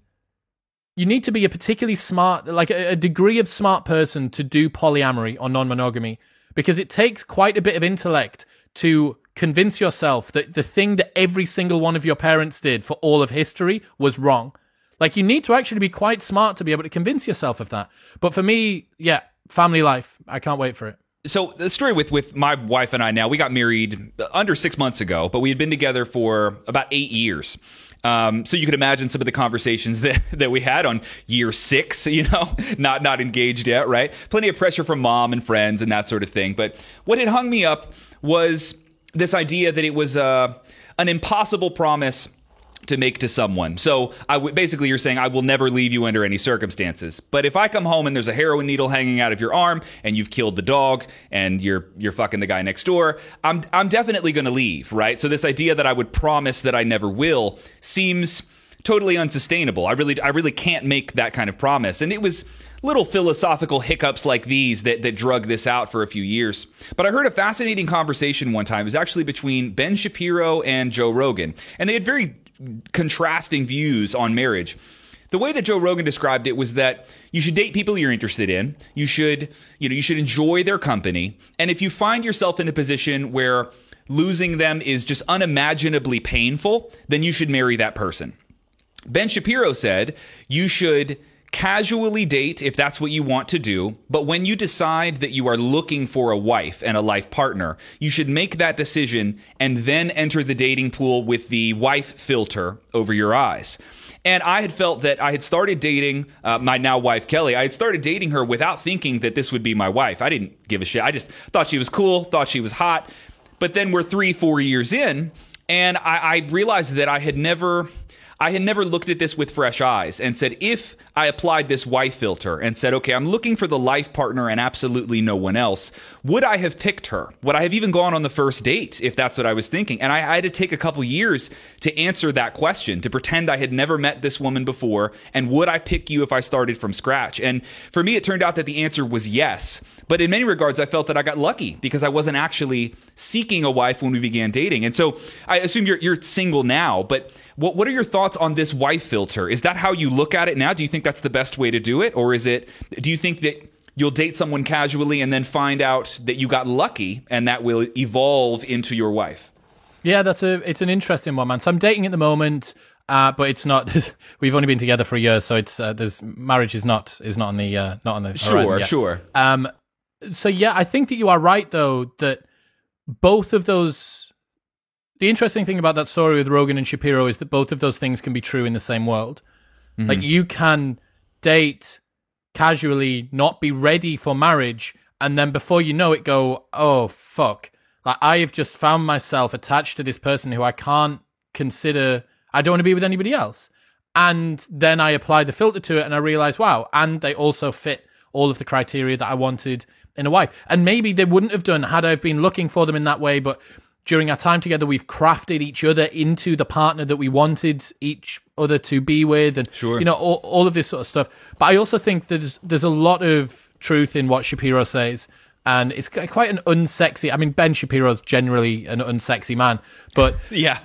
A: a particularly smart, like a degree of smart person to do polyamory or non-monogamy. Because it takes quite a bit of intellect to convince yourself that the thing that every single one of your parents did for all of history was wrong. Like, you need to actually be quite smart to be able to convince yourself of that. But for me, yeah, family life, I can't wait for it.
B: So the story with my wife and I now, we got married under 6 months ago, but we had been together for about 8 years. So you could imagine some of the conversations that we had on year 6, not engaged yet, right? Plenty of pressure from mom and friends and that sort of thing. But what had hung me up was this idea that it was an impossible promise to make to someone. So basically you're saying, I will never leave you under any circumstances. But if I come home and there's a heroin needle hanging out of your arm and you've killed the dog and you're fucking the guy next door, I'm definitely going to leave, right? So this idea that I would promise that I never will seems totally unsustainable. I really can't make that kind of promise. And it was little philosophical hiccups like these that drug this out for a few years. But I heard a fascinating conversation one time. It was actually between Ben Shapiro and Joe Rogan. And they had very contrasting views on marriage. The way that Joe Rogan described it was that you should date people you're interested in. You should enjoy their company. And if you find yourself in a position where losing them is just unimaginably painful, then you should marry that person. Ben Shapiro said you should casually date if that's what you want to do, but when you decide that you are looking for a wife and a life partner, you should make that decision and then enter the dating pool with the wife filter over your eyes. And I had felt that I had started dating my now wife, Kelly. I had started dating her without thinking that this would be my wife. I didn't give a shit. I just thought she was cool, thought she was hot. But then we're 3-4 years in, and I realized that I had never looked at this with fresh eyes and said, if I applied this wife filter and said, okay, I'm looking for the life partner and absolutely no one else, would I have picked her? Would I have even gone on the first date if that's what I was thinking? And I had to take a couple years to answer that question, to pretend I had never met this woman before. And would I pick you if I started from scratch? And for me, it turned out that the answer was yes. But in many regards, I felt that I got lucky because I wasn't actually seeking a wife when we began dating. And so I assume you're single now, but what are your thoughts on this wife filter? Is that how you look at it now? Do you think that's the best way to do it? Or do you think that you'll date someone casually and then find out that you got lucky and that will evolve into your wife?
A: Yeah, it's an interesting one, man. So I'm dating at the moment, but it's not. We've only been together for a year, so it's marriage is not on the horizon yet.
B: Sure.
A: So yeah, I think that you are right though that both of those. The interesting thing about that story with Rogan and Shapiro is that both of those things can be true in the same world. Mm-hmm. Like you can date casually, not be ready for marriage, and then before you know it, go, oh fuck. Like I have just found myself attached to this person who I can't consider. I don't want to be with anybody else. And then I apply the filter to it, and I realize, wow, and they also fit all of the criteria that I wanted in a wife. And maybe they wouldn't have done had I been looking for them in that way, but during our time together, we've crafted each other into the partner that we wanted each other to be with, and
B: sure.
A: All of this sort of stuff. But I also think there's a lot of truth in what Shapiro says, and it's quite an unsexy. I mean, Ben Shapiro's generally an unsexy man, but
B: yeah,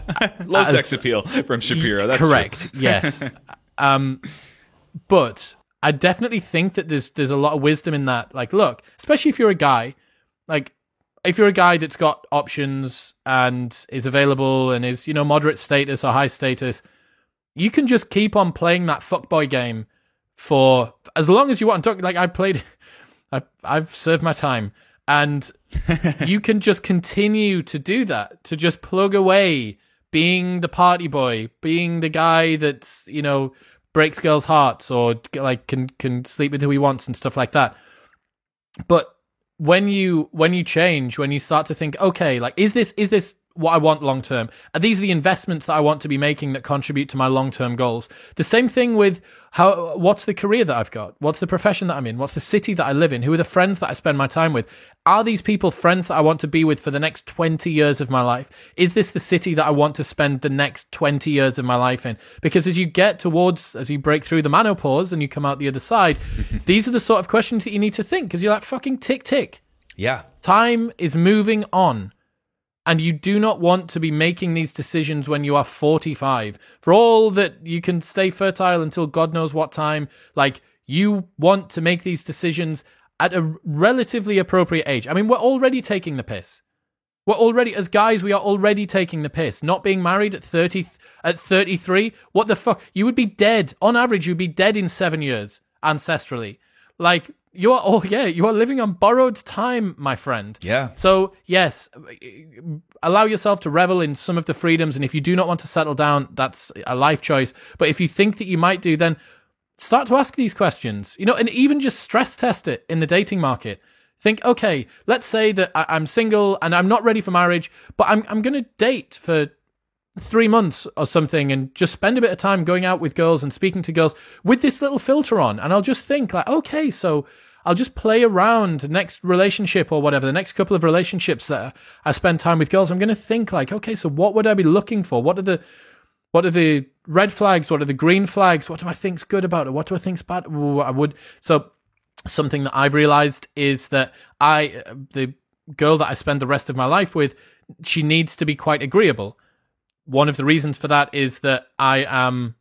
B: low sex appeal from Shapiro. That's
A: correct.
B: True.
A: Yes, but I definitely think that there's a lot of wisdom in that. Like, look, especially if you're a guy, like. If you're a guy that's got options and is available and is, moderate status or high status, you can just keep on playing that fuckboy game for as long as you want. Like I've served my time, and you can just continue to do that, to just plug away being the party boy, being the guy that's, breaks girls' hearts or like can sleep with who he wants and stuff like that. But when you change, when you start to think, okay, like, is this what I want long term? Are these the investments that I want to be making that contribute to my long term goals? The same thing with what's the career that I've got? What's the profession that I'm in? What's the city that I live in? Who are the friends that I spend my time with? Are these people friends that I want to be with for the next 20 years of my life? Is this the city that I want to spend the next 20 years of my life in? Because as you break through the menopause and you come out the other side, these are the sort of questions that you need to think, because you're like, fucking tick, tick.
B: Yeah.
A: Time is moving on. And you do not want to be making these decisions when you are 45. For all that you can stay fertile until God knows what time, like, you want to make these decisions at a relatively appropriate age. I mean, we're already taking the piss. As guys, we are already taking the piss. Not being married at 33, what the fuck? You would be dead. On average, you'd be dead in 7 years, ancestrally. Like, you are living on borrowed time, my friend.
B: Yeah.
A: So, yes, allow yourself to revel in some of the freedoms, and if you do not want to settle down, that's a life choice. But if you think that you might do, then start to ask these questions, and even just stress test it in the dating market. Think, okay, let's say that I'm single and I'm not ready for marriage, but I'm going to date for 3 months or something and just spend a bit of time going out with girls and speaking to girls with this little filter on. And I'll just think like, okay, so I'll just play around the next relationship or whatever, the next couple of relationships that I spend time with girls. I'm going to think like, okay, so what would I be looking for? What are the red flags? What are the green flags? What do I think's good about it? What do I think's bad? So something that I've realized is that the girl that I spend the rest of my life with, she needs to be quite agreeable. One of the reasons for that is that I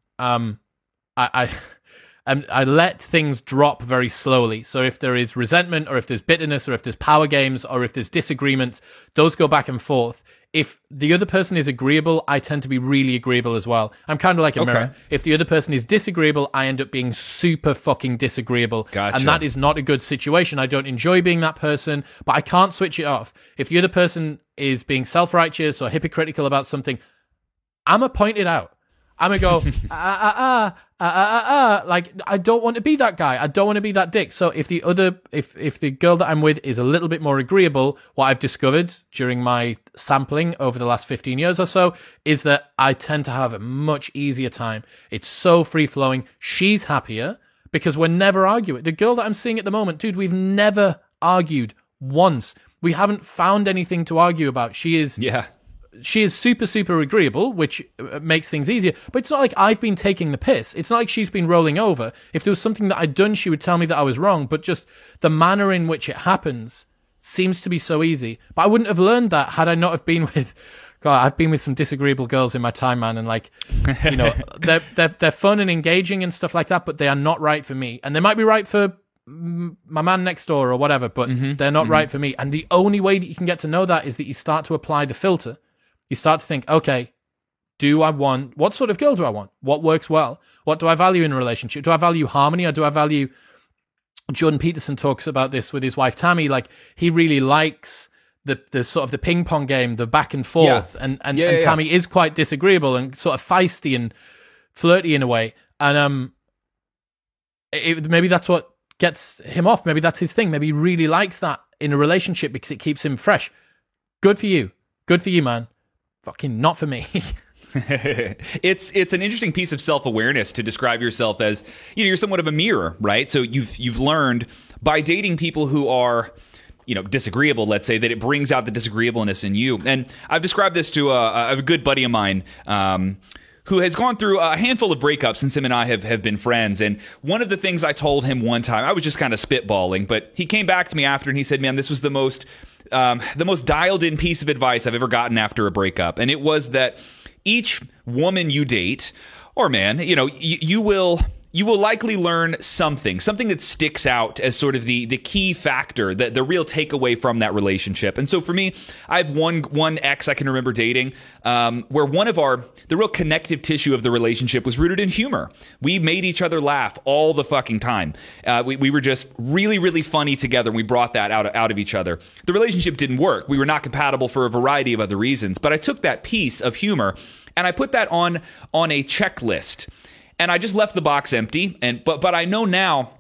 A: let things drop very slowly. So if there is resentment, or if there's bitterness, or if there's power games, or if there's disagreements, those go back and forth. If the other person is agreeable, I tend to be really agreeable as well. I'm kind of like a mirror. If the other person is disagreeable, I end up being super fucking disagreeable.
B: Gotcha.
A: And that is not a good situation. I don't enjoy being that person, but I can't switch it off. If the other person is being self-righteous or hypocritical about something, I'm going to point it out. I'm going to go, like, I don't want to be that guy. I don't want to be that dick. So if the girl that I'm with is a little bit more agreeable, what I've discovered during my sampling over the last 15 years or so is that I tend to have a much easier time. It's so free flowing. She's happier because we're never arguing. The girl that I'm seeing at the moment, dude, we've never argued once. We haven't found anything to argue about. She is super, super agreeable, which makes things easier. But it's not like I've been taking the piss. It's not like she's been rolling over. If there was something that I'd done, she would tell me that I was wrong. But just the manner in which it happens seems to be so easy. But I wouldn't have learned that had I not have been with... God, I've been with some disagreeable girls in my time, man. And like, you know, they're fun and engaging and stuff like that, but they are not right for me. And they might be right for my man next door or whatever, but they're not right for me. And the only way that you can get to know that is that you start to apply the filter. You start to think, okay, what sort of girl do I want? What works well? What do I value in a relationship? Do I value harmony, or do I value... Jordan Peterson talks about this with his wife, Tammy. Like, he really likes the sort of the ping pong game, the back and forth. And Tammy is quite disagreeable and sort of feisty and flirty in a way. And maybe that's what gets him off. Maybe that's his thing. Maybe he really likes that in a relationship because it keeps him fresh. Good for you. Good for you, man. Fucking not for me.
B: It's an interesting piece of self-awareness to describe yourself as, you know, you're somewhat of a mirror, right? So you've learned by dating people who are, you know, disagreeable, let's say, that it brings out the disagreeableness in you. And I've described this to a good buddy of mine, who has gone through a handful of breakups since him and I have been friends. And one of the things I told him one time, I was just kind of spitballing, but he came back to me after and he said, man, this was the most dialed in piece of advice I've ever gotten after a breakup. And it was that each woman you date, or man, you know, you will likely learn something that sticks out as sort of the key factor, the real takeaway from that relationship. And so for me, I have one ex I can remember dating, where the real connective tissue of the relationship was rooted in humor. We made each other laugh all the fucking time. We were just really, really funny together, and we brought that out of each other. The relationship didn't work. We were not compatible for a variety of other reasons, but I took that piece of humor and I put that on a checklist. And I just left the box empty. But I know now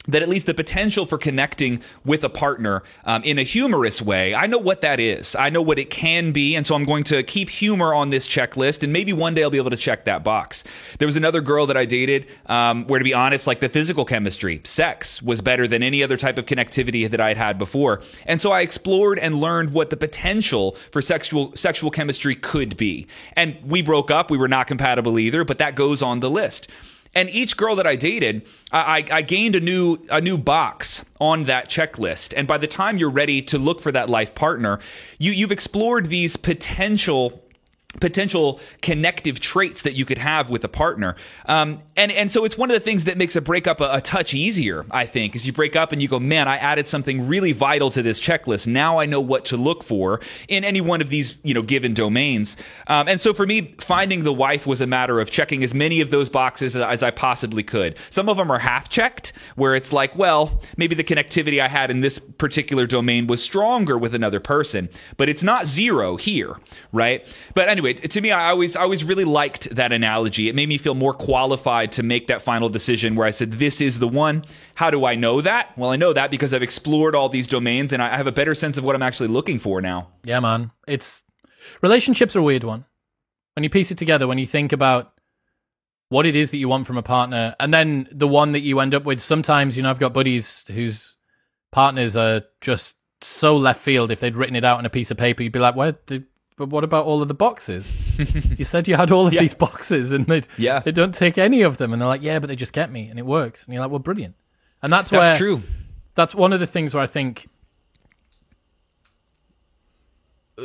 B: that at least the potential for connecting with a partner in a humorous way, I know what that is. I know what it can be. And so I'm going to keep humor on this checklist. And maybe one day I'll be able to check that box. There was another girl that I dated where, to be honest, like the physical chemistry, sex was better than any other type of connectivity that I had had before. And so I explored and learned what the potential for sexual chemistry could be. And we broke up. We were not compatible either, but that goes on the list. And each girl that I dated, I gained a new box on that checklist. And by the time you're ready to look for that life partner, you've explored these potential connective traits that you could have with a partner. And so it's one of the things that makes a breakup a touch easier, I think, is you break up and you go, man, I added something really vital to this checklist. Now I know what to look for in any one of these, you know, given domains. And so for me, finding the wife was a matter of checking as many of those boxes as I possibly could. Some of them are half checked, where it's like, well, maybe the connectivity I had in this particular domain was stronger with another person, but it's not zero here, right? But anyway, to me, I always really liked that analogy. It made me feel more qualified to make that final decision where I said, this is the one. How do I know that? Well, I know that because I've explored all these domains and I have a better sense of what I'm actually looking for now.
A: Yeah, man. Relationships are a weird one. When you piece it together, when you think about what it is that you want from a partner, and then the one that you end up with, sometimes, you know, I've got buddies whose partners are just so left field. If they'd written it out on a piece of paper, you'd be like, where but what about all of the boxes? You said you had all of these boxes, and they don't take any of them. And they're like, yeah, but they just get me, and it works. And you're like, well, brilliant. And that's
B: true.
A: That's one of the things where I think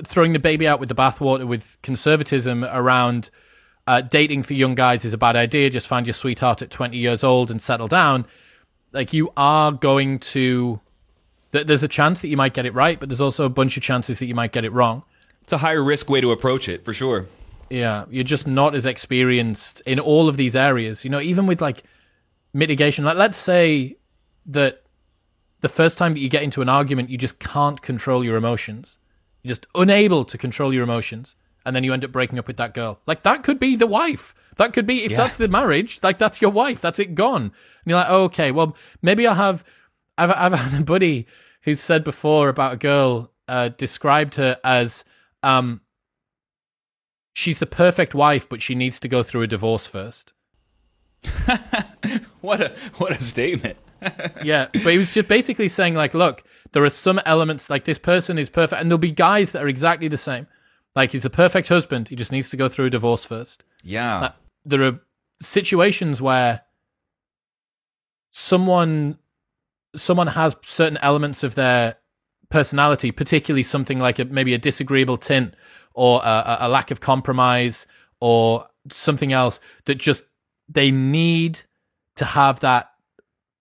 A: throwing the baby out with the bathwater with conservatism around dating for young guys is a bad idea. Just find your sweetheart at 20 years old and settle down. Like, you are going to... There's a chance that you might get it right, but there's also a bunch of chances that you might get it wrong.
B: It's a higher risk way to approach it, for sure.
A: Yeah, you're just not as experienced in all of these areas. You know, even with, like, mitigation. Like, let's say that the first time that you get into an argument, you just can't control your emotions. You're just unable to control your emotions. And then you end up breaking up with that girl. Like, that could be the wife. That could be, if that's the marriage, like, that's your wife. That's it gone. And you're like, oh, okay, well, maybe I've had a buddy who's said before about a girl, described her as, she's the perfect wife, but she needs to go through a divorce first.
B: What a statement.
A: Yeah, but he was just basically saying, like, look, there are some elements, like, this person is perfect, and there'll be guys that are exactly the same. Like, he's a perfect husband, he just needs to go through a divorce first.
B: Yeah.
A: There are situations where someone has certain elements of their personality, particularly something like maybe a disagreeable tint or a lack of compromise or something else that just they need to have that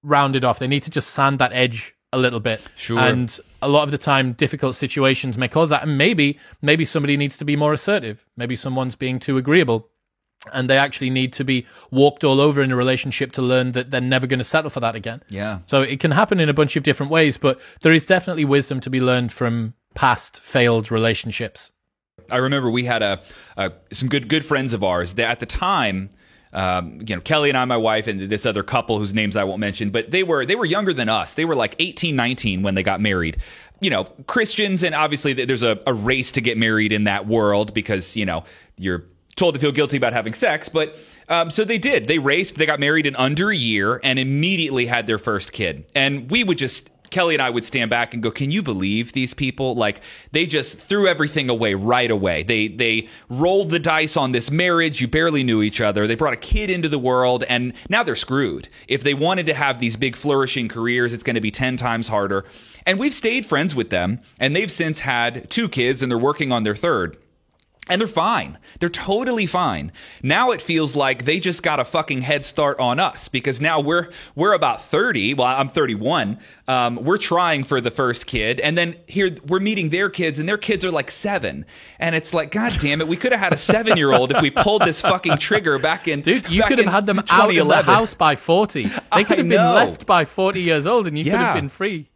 A: rounded off. They need to just sand that edge a little bit.
B: Sure.
A: And a lot of the time, difficult situations may cause that. And maybe somebody needs to be more assertive. Maybe someone's being too agreeable. And they actually need to be walked all over in a relationship to learn that they're never going to settle for that again.
B: Yeah.
A: So it can happen in a bunch of different ways, but there is definitely wisdom to be learned from past failed relationships.
B: I remember we had some good friends of ours that at the time, Kelly and I, my wife, and this other couple whose names I won't mention, but they were younger than us. They were like 18, 19 when they got married. You know, Christians, and obviously there's a race to get married in that world because, you know, you're told to feel guilty about having sex, but so they did. They raced, they got married in under a year and immediately had their first kid. And Kelly and I would stand back and go, can you believe these people? Like, they just threw everything away right away. They rolled the dice on this marriage. You barely knew each other. They brought a kid into the world, and now they're screwed. If they wanted to have these big flourishing careers, it's going to be 10 times harder. And we've stayed friends with them, and they've since had 2 kids, and they're working on their 3rd. And they're fine. They're totally fine. Now it feels like they just got a fucking head start on us because now we're about 30. Well, I'm 31. We're trying for the first kid. And then here we're meeting their kids and their kids are like 7. And it's like, God damn it. We could have had a 7-year-old if we pulled this fucking trigger back in.
A: Dude, you could have had them out of the house by 40. They could have been left by 40 years old and you could have been free.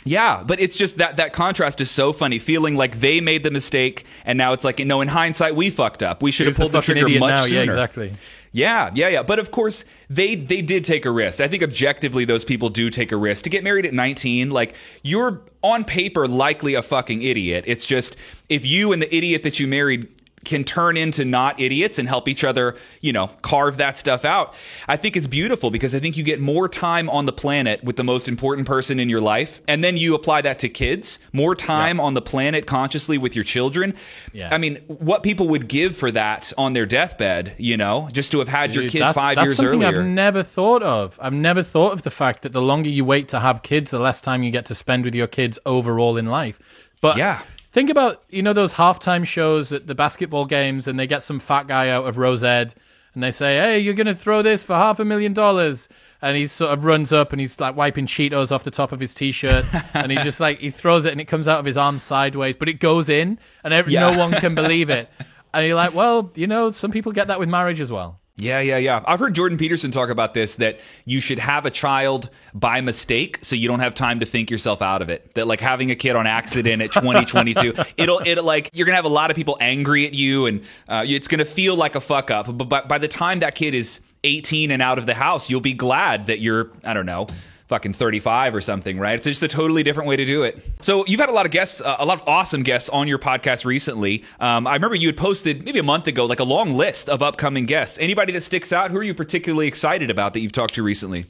B: Yeah, but it's just that contrast is so funny, feeling like they made the mistake, and now it's like, no, in hindsight, we fucked up. We should have pulled the trigger much sooner.
A: Yeah, exactly.
B: Yeah. But of course, they did take a risk. I think objectively, those people do take a risk. To get married at 19, like, you're on paper likely a fucking idiot. It's just, if you and the idiot that you married can turn into not idiots and help each other, you know, carve that stuff out. I think it's beautiful because I think you get more time on the planet with the most important person in your life. And then you apply that to kids, more time on the planet consciously with your children. Yeah. I mean, what people would give for that on their deathbed, you know, just to have had your kid 5 years earlier.
A: That's something I've never thought of. I've never thought of the fact that the longer you wait to have kids, the less time you get to spend with your kids overall in life. But yeah. Think about, you know, those halftime shows at the basketball games and they get some fat guy out of Rose Ed and they say, hey, you're going to throw this for $500,000. And he sort of runs up and he's like wiping Cheetos off the top of his T-shirt. And he just like, he throws it and it comes out of his arm sideways, but it goes in and no one can believe it. And you're like, well, you know, some people get that with marriage as well.
B: Yeah. I've heard Jordan Peterson talk about this, that you should have a child by mistake so you don't have time to think yourself out of it. That like having a kid on accident at 20, 22, it'll like, you're going to have a lot of people angry at you and it's going to feel like a fuck up. But by the time that kid is 18 and out of the house, you'll be glad that you're, I don't know, fucking 35 or something, right? It's just a totally different way to do it. So you've had a lot of guests, a lot of awesome guests on your podcast recently. I remember you had posted maybe a month ago, like a long list of upcoming guests. Anybody that sticks out? Who are you particularly excited about that you've talked to recently?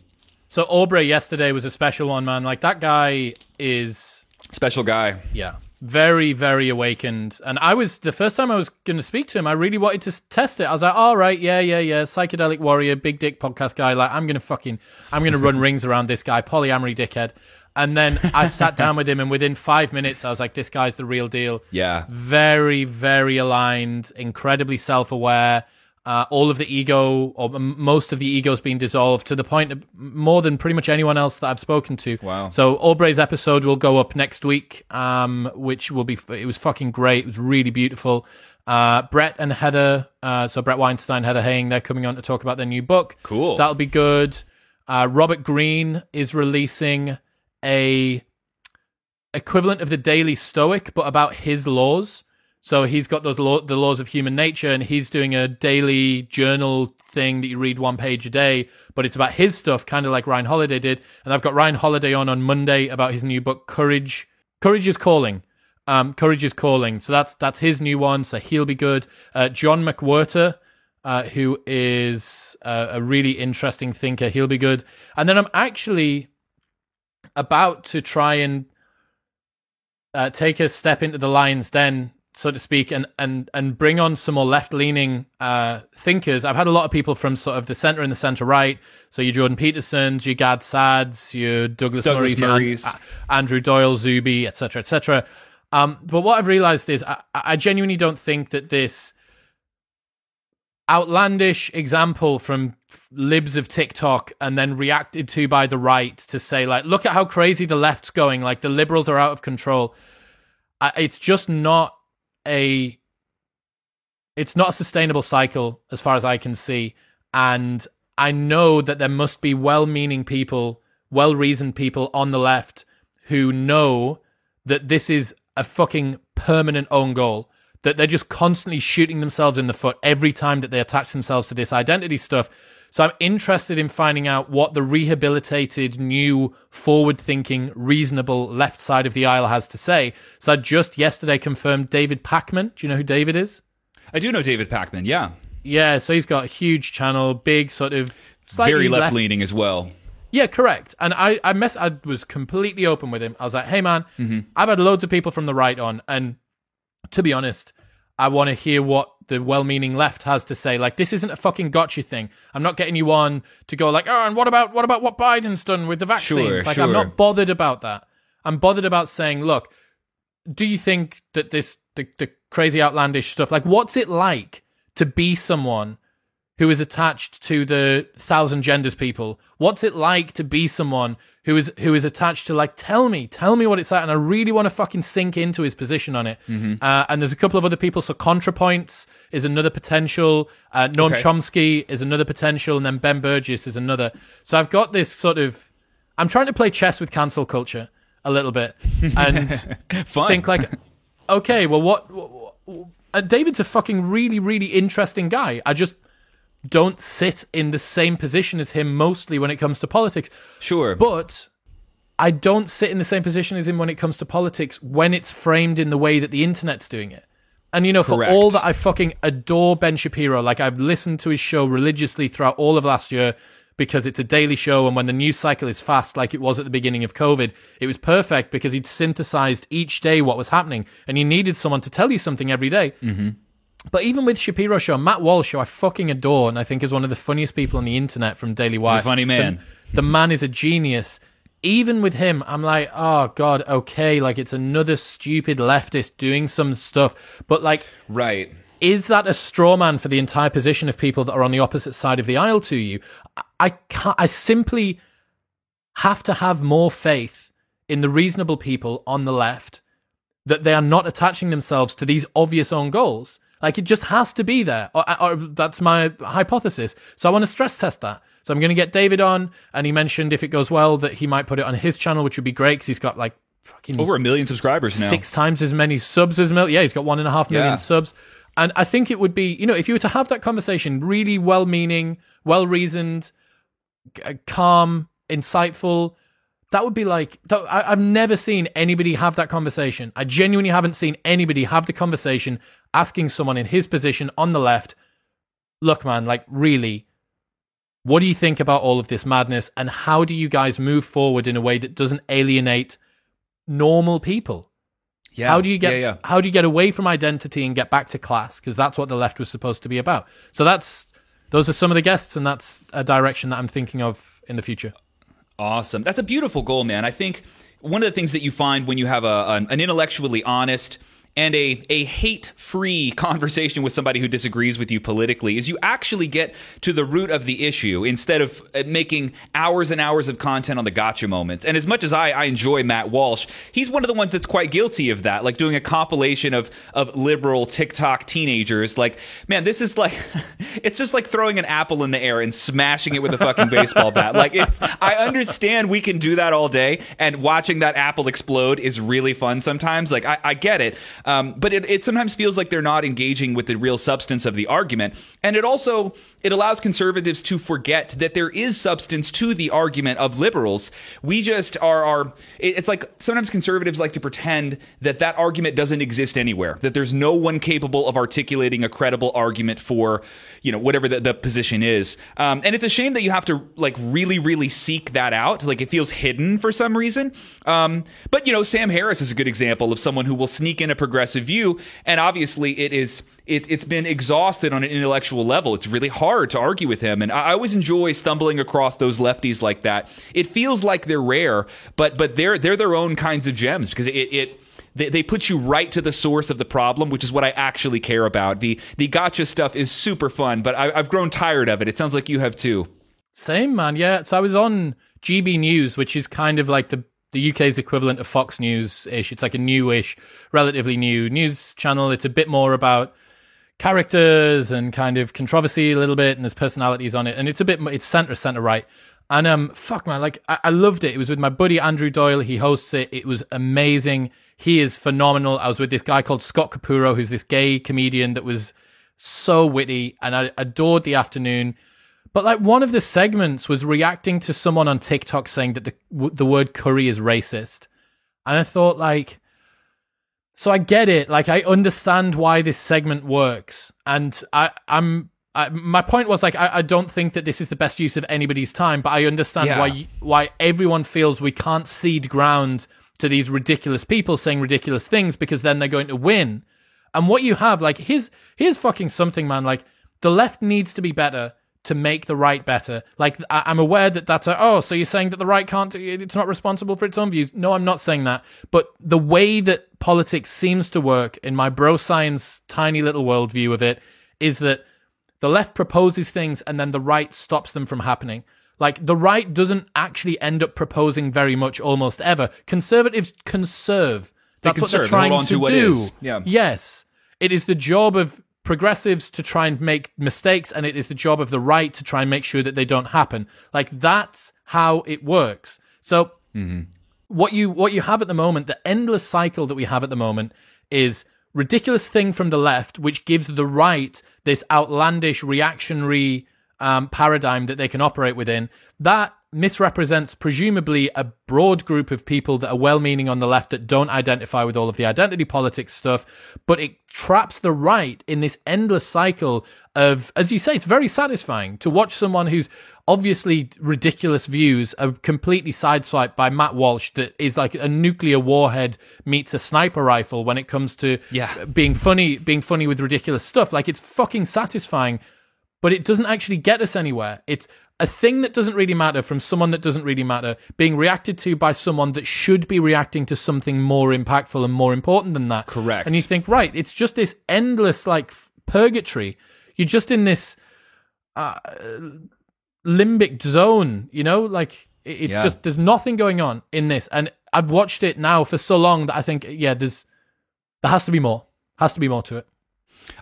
A: So Aubrey yesterday was a special one, man. Like, that guy is...
B: Special guy.
A: Yeah. Very, very awakened. And the first time I was going to speak to him, I really wanted to test it. I was like, all right, yeah. Psychedelic warrior, big dick podcast guy. Like, I'm going to run rings around this guy, polyamory dickhead. And then I sat down with him, and within 5 minutes, I was like, this guy's the real deal.
B: Yeah.
A: Very, very aligned, incredibly self-aware. All of the ego, or most of the ego's been dissolved to the point of more than pretty much anyone else that I've spoken to.
B: Wow.
A: So Aubrey's episode will go up next week, which will be, it was fucking great. It was really beautiful. Brett and Heather, so Brett Weinstein, Heather Haying, they're coming on to talk about their new book.
B: Cool.
A: That'll be good. Robert Greene is releasing a equivalent of the Daily Stoic, but about his laws. So he's got the laws of human nature, and he's doing a daily journal thing that you read 1 page a day, but it's about his stuff, kind of like Ryan Holiday did. And I've got Ryan Holiday on Monday about his new book, Courage. Courage is Calling. Courage is Calling. So that's his new one. So he'll be good. John McWhorter, who is a really interesting thinker, he'll be good. And then I'm actually about to try and take a step into the lion's den, so to speak, and bring on some more left-leaning thinkers. I've had a lot of people from sort of the center and the center-right, so your Jordan Petersons, your Gad Sads, your Douglas Murrays, Andrew Doyle, Zuby, etc., etc. But what I've realized is I genuinely don't think that this outlandish example from libs of TikTok and then reacted to by the right to say, like, look at how crazy the left's going, like the liberals are out of control. It's just not a sustainable cycle as far as I can see. And I know that there must be well-meaning people, well-reasoned people on the left who know that this is a fucking permanent own goal, that they're just constantly shooting themselves in the foot every time that they attach themselves to this identity stuff. So I'm interested in finding out what the rehabilitated, new, forward-thinking, reasonable left side of the aisle has to say. So I just yesterday confirmed David Pakman. Do you know who David is?
B: I do know David Pakman, yeah.
A: Yeah, so he's got a huge channel, big sort of...
B: Very left-leaning as well.
A: Yeah, correct. And I was completely open with him. I was like, hey, man, I've had loads of people from the right on, and to be honest, I want to hear what the well-meaning left has to say. Like, this isn't a fucking gotcha thing. I'm not getting you on to go like, oh, and what about what Biden's done with the vaccines?
B: Sure.
A: I'm not bothered about that. I'm bothered about saying, look, do you think that the crazy outlandish stuff, like, what's it like to be someone who is attached to the 1,000 genders people? What's it like to be someone who is attached to, like, tell me what it's like? And I really want to fucking sink into his position on it. And there's a couple of other people. So ContraPoints is another potential. Noam Chomsky is another potential. And then Ben Burgess is another. So I've got this sort of, I'm trying to play chess with cancel culture a little bit. And think like, okay, well, what David's a fucking really, really interesting guy. I just don't sit in the same position as him mostly when it comes to politics.
B: Sure.
A: But I don't sit in the same position as him when it comes to politics when it's framed in the way that the internet's doing it. And, you know, for all that I fucking adore Ben Shapiro, like, I've listened to his show religiously throughout all of last year because it's a daily show, and when the news cycle is fast like it was at the beginning of COVID, it was perfect because he'd synthesized each day what was happening, and you needed someone to tell you something every day. But even with Shapiro Show, Matt Walsh, who I fucking adore and I think is one of the funniest people on the internet from Daily Wire.
B: He's a funny man.
A: The man is a genius. Even with him, I'm like, oh, God, okay, like, it's another stupid leftist doing some stuff. But, like,
B: right,
A: is that a straw man for the entire position of people that are on the opposite side of the aisle to you? I simply have to have more faith in the reasonable people on the left that they are not attaching themselves to these obvious own goals. Like, it just has to be there. Or that's my hypothesis. So I want to stress test that. So I'm going to get David on, and he mentioned if it goes well that he might put it on his channel, which would be great because he's got like fucking
B: over 1 million subscribers now.
A: 6 times as many subs as Mil. Yeah, he's got 1.5 million subs. And I think it would be, you know, if you were to have that conversation, really well-meaning, well-reasoned, calm, insightful, that would be like, I've never seen anybody have that conversation. I genuinely haven't seen anybody have the conversation asking someone in his position on the left, look, man, like, really, what do you think about all of this madness, and how do you guys move forward in a way that doesn't alienate normal people?
B: Yeah.
A: How do you get
B: Yeah.
A: how do you get away from identity and get back to class? Because that's what the left was supposed to be about. So those are some of the guests, and that's a direction that I'm thinking of in the future.
B: Awesome. That's a beautiful goal, man. I think one of the things that you find when you have an intellectually honest and a hate-free conversation with somebody who disagrees with you politically is you actually get to the root of the issue instead of making hours and hours of content on the gotcha moments. And as much as I enjoy Matt Walsh, he's one of the ones that's quite guilty of that, like doing a compilation of liberal TikTok teenagers. Like, man, this is like, it's just like throwing an apple in the air and smashing it with a fucking baseball bat. Like, I understand we can do that all day, and watching that apple explode is really fun sometimes. Like, I get it. But it sometimes feels like they're not engaging with the real substance of the argument. And it allows conservatives to forget that there is substance to the argument of liberals. We just it's like sometimes conservatives like to pretend that argument doesn't exist anywhere, that there's no one capable of articulating a credible argument for, whatever the position is. And it's a shame that you have to like really, really seek that out. Like, it feels hidden for some reason. But Sam Harris is a good example of someone who will sneak in a progressive view, and obviously it's been exhausted on an intellectual level. It's really hard to argue with him, and I always enjoy stumbling across those lefties like that. It feels like they're rare, but they're their own kinds of gems, because they put you right to the source of the problem, which is what I actually care about. The gotcha stuff is super fun, but I've grown tired of it. It sounds like you have too.
A: Same, man. Yeah. So I was on GB News, which is kind of like the UK's equivalent of Fox News-ish. It's like a newish, relatively new news channel. It's a bit more about characters and kind of controversy a little bit, and there's personalities on it. And it's center right. And fuck, man, like I loved it. It was with my buddy Andrew Doyle. He hosts it. It was amazing. He is phenomenal. I was with this guy called Scott Capurro, who's this gay comedian that was so witty, and I adored the afternoon. But like one of the segments was reacting to someone on TikTok saying that the word curry is racist. And I thought, like, so I get it. Like, I understand why this segment works. And my point was, like, I don't think that this is the best use of anybody's time, but I understand why everyone feels we can't cede ground to these ridiculous people saying ridiculous things, because then they're going to win. And what you have, like, here's fucking something, man. Like, the left needs to be better to make the right better. Like, I'm aware that that's so you're saying that the right it's not responsible for its own views. No, I'm not saying that. But the way that politics seems to work in my bro science tiny little worldview of it is that the left proposes things and then the right stops them from happening. Like, the right doesn't actually end up proposing very much almost ever. Conservatives conserve. That's what they're trying to do.
B: Yeah.
A: Yes. It is the job of progressives to try and make mistakes, and it is the job of the right to try and make sure that they don't happen. Like, that's how it works. So what you have at the moment, the endless cycle that we have at the moment, is ridiculous thing from the left, which gives the right this outlandish reactionary paradigm that they can operate within. That misrepresents presumably a broad group of people that are well-meaning on the left that don't identify with all of the identity politics stuff, but it traps the right in this endless cycle of, as you say, it's very satisfying to watch someone whose obviously ridiculous views are completely sideswiped by Matt Walsh, that is like a nuclear warhead meets a sniper rifle when it comes to being funny with ridiculous stuff. Like, it's fucking satisfying, but it doesn't actually get us anywhere. It's a thing that doesn't really matter from someone that doesn't really matter being reacted to by someone that should be reacting to something more impactful and more important than that.
B: Correct.
A: And you think, right, it's just this endless, like, purgatory. You're just in this limbic zone, like, it's just, there's nothing going on in this. And I've watched it now for so long that I think, there has to be more. Has to be more to it.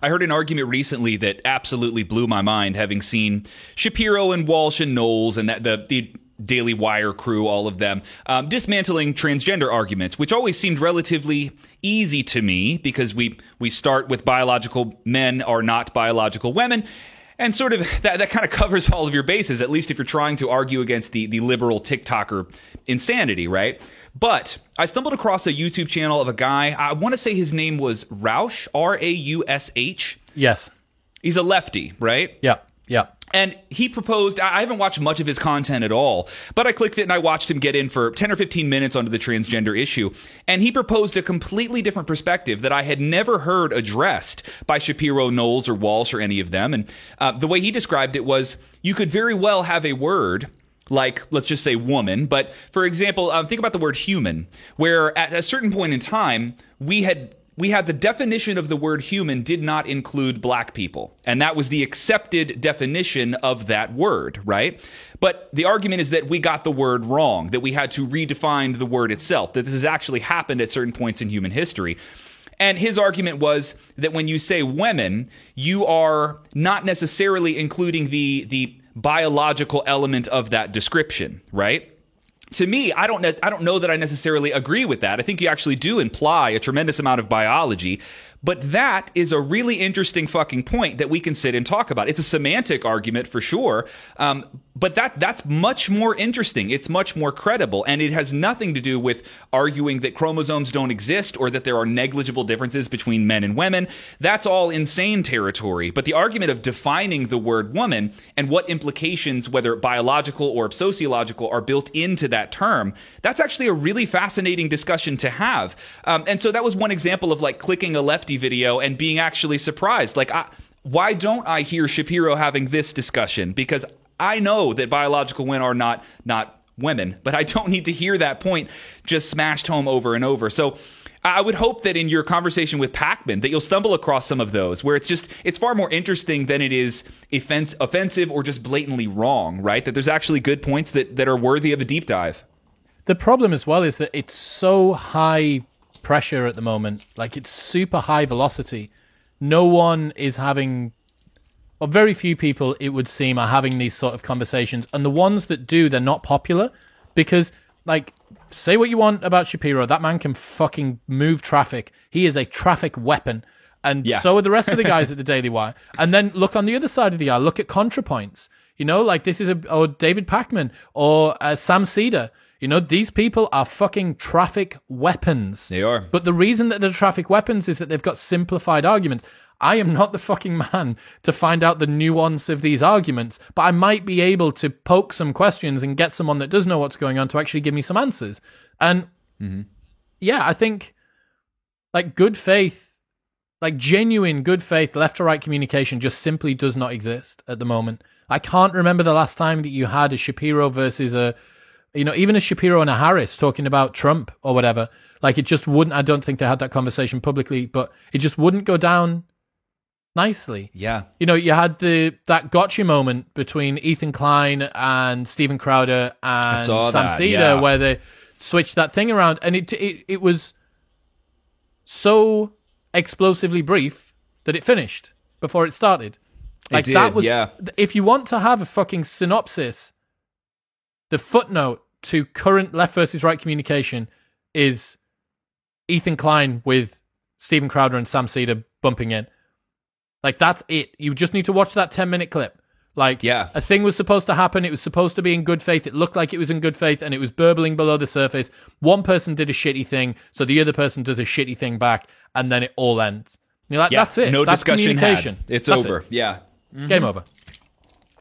B: I heard an argument recently that absolutely blew my mind, having seen Shapiro and Walsh and Knowles and the Daily Wire crew, all of them, dismantling transgender arguments, which always seemed relatively easy to me because we start with biological men are not biological women. And sort of that kind of covers all of your bases, at least if you're trying to argue against the liberal TikToker insanity, right? But I stumbled across a YouTube channel of a guy, I want to say his name was Rausch, Raush.
A: Yes.
B: He's a lefty, right?
A: Yeah. Yeah.
B: And he proposed, I haven't watched much of his content at all, but I clicked it and I watched him get in for 10 or 15 minutes onto the transgender issue. And he proposed a completely different perspective that I had never heard addressed by Shapiro, Knowles, or Walsh, or any of them. And the way he described it was, you could very well have a word like, let's just say woman. But for example, think about the word human, where at a certain point in time, we had the definition of the word human did not include black people. And that was the accepted definition of that word, right? But the argument is that we got the word wrong, that we had to redefine the word itself, that this has actually happened at certain points in human history. And his argument was that when you say women, you are not necessarily including the biological element of that description, right? To me, I don't know that I necessarily agree with that. I think you actually do imply a tremendous amount of biology, but that is a really interesting fucking point that we can sit and talk about. It's a semantic argument for sure, but that's much more interesting. It's much more credible, and it has nothing to do with arguing that chromosomes don't exist or that there are negligible differences between men and women. That's all insane territory. But the argument of defining the word woman and what implications, whether biological or sociological, are built into that term, that's actually a really fascinating discussion to have. And so that was one example of like clicking a lefty video and being actually surprised. Like, why don't I hear Shapiro having this discussion? Because I know that biological women are not women, but I don't need to hear that point just smashed home over and over. So I would hope that in your conversation with Pakman that you'll stumble across some of those where it's far more interesting than it is offensive or just blatantly wrong, right? That there's actually good points that are worthy of a deep dive.
A: The problem as well is that it's so high pressure at the moment. Like, it's super high velocity. No one is having... Well, very few people, it would seem, are having these sort of conversations. And the ones that do, they're not popular because, like, say what you want about Shapiro. That man can fucking move traffic. He is a traffic weapon. And so are the rest of the guys at the Daily Wire. And then look on the other side of the aisle. Look at ContraPoints. You know, like this is or David Pakman or Sam Seder. You know, these people are fucking traffic weapons.
B: They are.
A: But the reason that they're traffic weapons is that they've got simplified arguments. I am not the fucking man to find out the nuance of these arguments, but I might be able to poke some questions and get someone that does know what's going on to actually give me some answers. And yeah, I think like good faith, like genuine good faith, left to right communication just simply does not exist at the moment. I can't remember the last time that you had a Shapiro versus even a Shapiro and a Harris talking about Trump or whatever. Like it just wouldn't, I don't think they had that conversation publicly, but it just wouldn't go down nicely.
B: Yeah.
A: You know, you had that gotcha moment between Ethan Klein and Steven Crowder and Sam Seder where they switched that thing around, and it was so explosively brief that it finished before it started. Like that was if you want to have a fucking synopsis, the footnote to current left versus right communication is Ethan Klein with Steven Crowder and Sam Seder bumping in. Like, that's it. You just need to watch that 10-minute clip. Like, a thing was supposed to happen. It was supposed to be in good faith. It looked like it was in good faith, and it was burbling below the surface. One person did a shitty thing, so the other person does a shitty thing back, and then it all ends. You're like, that's it.
B: No
A: that's
B: discussion
A: communication.
B: It's
A: that's
B: over.
A: It.
B: Yeah.
A: Game over.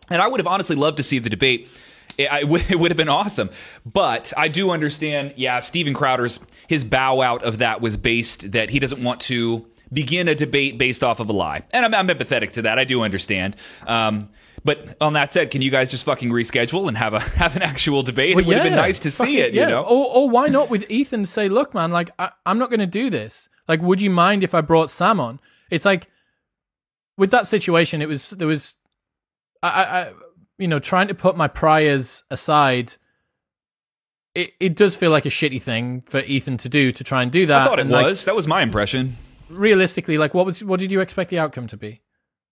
B: And I would have honestly loved to see the debate. It would have been awesome. But I do understand, Steven Crowder's, his bow out of that was based that he doesn't want to begin a debate based off of a lie. And I'm empathetic to that. I do understand. But on that said, can you guys just fucking reschedule and have an actual debate? Well, it would have been nice to see it, you know?
A: Or why not with Ethan say, look, man, like, I'm not going to do this. Like, would you mind if I brought Sam on? It's like, with that situation, there was, trying to put my priors aside, it does feel like a shitty thing for Ethan to do, to try and do that.
B: I thought it was. That was my impression.
A: Realistically, like, what did you expect the outcome to be?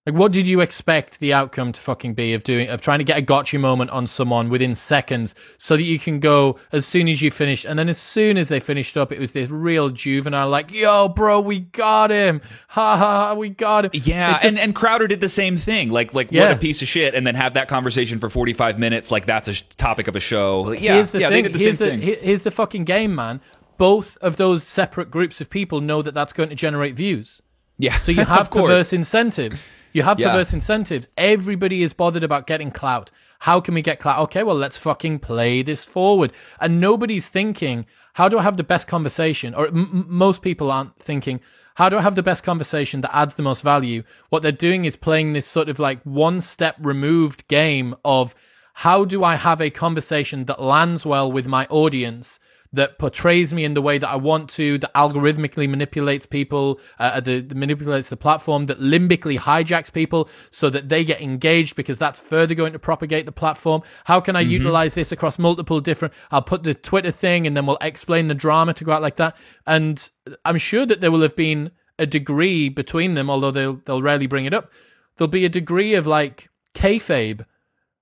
A: Like, what did you expect the outcome to fucking be of trying to get a gotcha moment on someone within seconds so that you can go as soon as you finish, and then as soon as they finished up, it was this real juvenile, like, yo, bro, we got him. Ha ha, we got him.
B: Yeah, and Crowder did the same thing. Like what a piece of shit, and then have that conversation for 45 minutes like that's a topic of a show. Like, they did the same thing.
A: Here's the fucking game, man. Both of those separate groups of people know that that's going to generate views.
B: Yeah.
A: So you have
B: of course.
A: perverse incentives. You have
B: Yeah.
A: perverse incentives. Everybody is bothered about getting clout. How can we get clout? Okay, well, let's fucking play this forward. And nobody's thinking, how do I have the best conversation? Or most people aren't thinking, how do I have the best conversation that adds the most value? What they're doing is playing this sort of like one step removed game of how do I have a conversation that lands well with my audience, that portrays me in the way that I want to, that algorithmically manipulates people, that manipulates the platform, that limbically hijacks people so that they get engaged because that's further going to propagate the platform. How can I utilize this across multiple different... I'll put the Twitter thing and then we'll explain the drama to go out like that. And I'm sure that there will have been a degree between them, although they'll rarely bring it up. There'll be a degree of like kayfabe,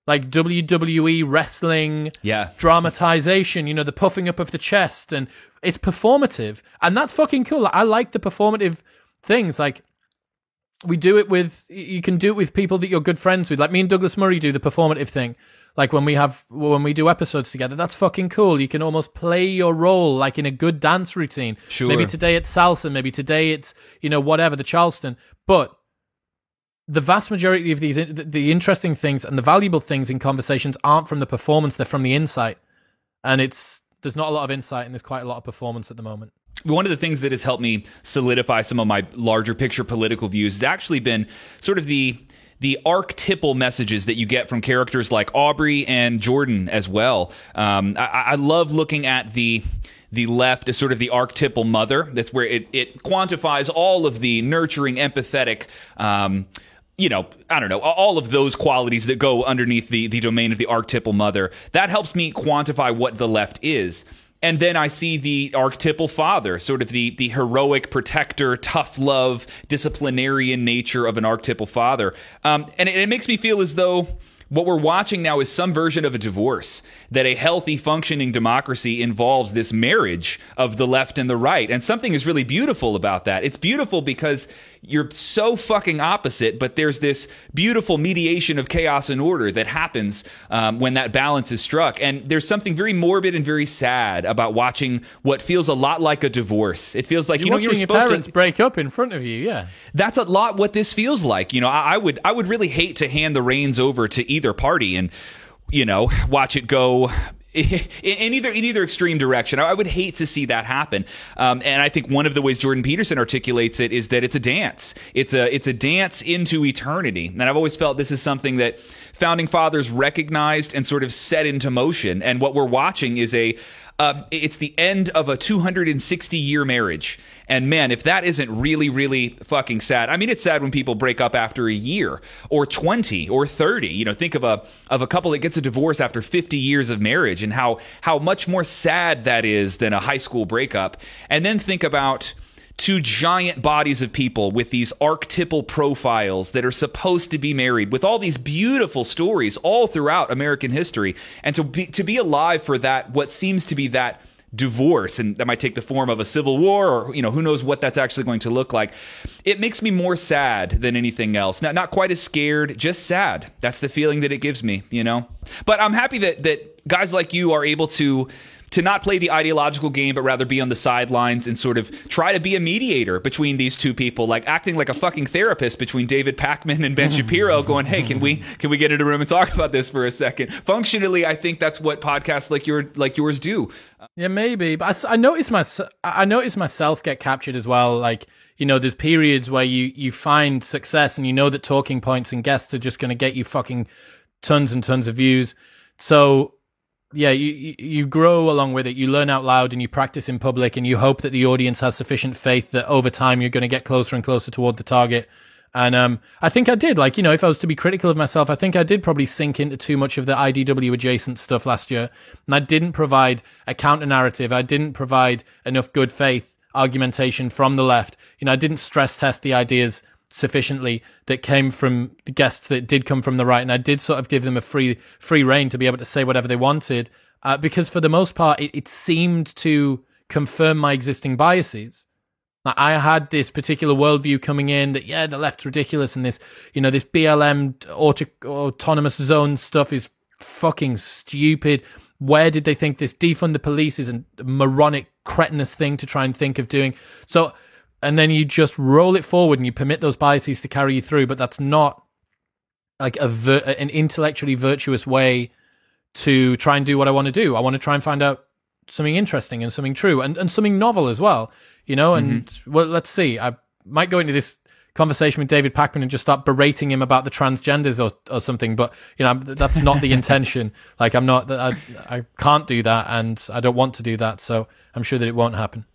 A: like WWE wrestling, dramatization, the puffing up of the chest, and it's performative. And that's fucking cool. I like the performative things. Like, you can do it with people that you're good friends with. Like me and Douglas Murray do the performative thing. Like when we do episodes together, that's fucking cool. You can almost play your role like in a good dance routine.
B: Sure.
A: Maybe today it's salsa, maybe today it's, whatever, the Charleston. But the vast majority of the interesting things and the valuable things in conversations aren't from the performance, they're from the insight. And there's not a lot of insight and there's quite a lot of performance at the moment.
B: One of the things that has helped me solidify some of my larger picture political views has actually been sort of the archetypal messages that you get from characters like Aubrey and Jordan as well. I love looking at the left as sort of the archetypal mother. That's where it quantifies all of the nurturing, empathetic, I don't know, all of those qualities that go underneath the domain of the archetypal mother. That helps me quantify what the left is. And then I see the archetypal father, sort of the heroic protector, tough love, disciplinarian nature of an archetypal father. And it makes me feel as though what we're watching now is some version of a divorce, that a healthy, functioning democracy involves this marriage of the left and the right. And something is really beautiful about that. It's beautiful because you're so fucking opposite, but there's this beautiful mediation of chaos and order that happens when that balance is struck. And there's something very morbid and very sad about watching what feels a lot like a divorce. It feels like,
A: you're
B: supposed
A: your parents break up in front of you, yeah.
B: That's a lot what this feels like. I would really hate to hand the reins over to either party and, watch it go in either extreme direction. I would hate to see that happen. And I think one of the ways Jordan Peterson articulates it is that it's a dance. It's a dance into eternity. And I've always felt this is something that founding fathers recognized and sort of set into motion. And what we're watching is it's the end of a 260-year marriage. And man, if that isn't really, really fucking sad. I mean, it's sad when people break up after a year or 20 or 30. Think of a couple that gets a divorce after 50 years of marriage and how much more sad that is than a high school breakup. And then think about two giant bodies of people with these archetypal profiles that are supposed to be married, with all these beautiful stories all throughout American history, and to be alive for that, what seems to be that divorce, and that might take the form of a civil war, or who knows what that's actually going to look like. It makes me more sad than anything else. Not quite as scared, just sad. That's the feeling that it gives me, But I'm happy that guys like you are able to not play the ideological game, but rather be on the sidelines and sort of try to be a mediator between these two people, like acting like a fucking therapist between David Pakman and Ben Shapiro, going, hey, can we get in a room and talk about this for a second? Functionally, I think that's what podcasts like yours do.
A: Yeah, maybe. But I notice myself get captured as well. Like, there's periods where you find success and you know that talking points and guests are just going to get you fucking tons and tons of views. So yeah, you grow along with it. You learn out loud and you practice in public, and you hope that the audience has sufficient faith that over time you're going to get closer and closer toward the target. And I think I did. Like, if I was to be critical of myself, I think I did probably sink into too much of the IDW adjacent stuff last year. And I didn't provide a counter narrative. I didn't provide enough good faith argumentation from the left. I didn't stress test the ideas sufficiently that came from the guests that did come from the right, and I did sort of give them a free reign to be able to say whatever they wanted, because for the most part it seemed to confirm my existing biases. I had this particular worldview coming in that the left's ridiculous, and this this BLM autonomous zone stuff is fucking stupid. Where did they think this defund the police is a moronic cretinous thing to try and think of doing? So and then you just roll it forward and you permit those biases to carry you through. But that's not like an intellectually virtuous way to try and do what I want to do. I want to try and find out something interesting and something true and something novel as well, and well, let's see. I might go into this conversation with David Pakman and just start berating him about the transgenders or something, but that's not the intention. Like I can't do that, and I don't want to do that, so I'm sure that it won't happen.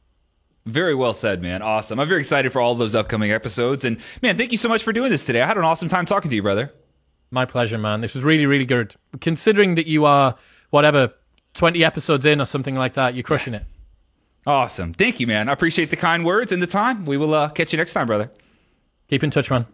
B: Very well said, man. Awesome. I'm very excited for all those upcoming episodes, and man, thank you so much for doing this today. I had an awesome time talking to you, brother.
A: My pleasure, man. This was really, really good. Considering that you are, 20 episodes in or something like that, you're crushing it.
B: Awesome. Thank you, man. I appreciate the kind words and the time. We will catch you next time, brother.
A: Keep in touch, man.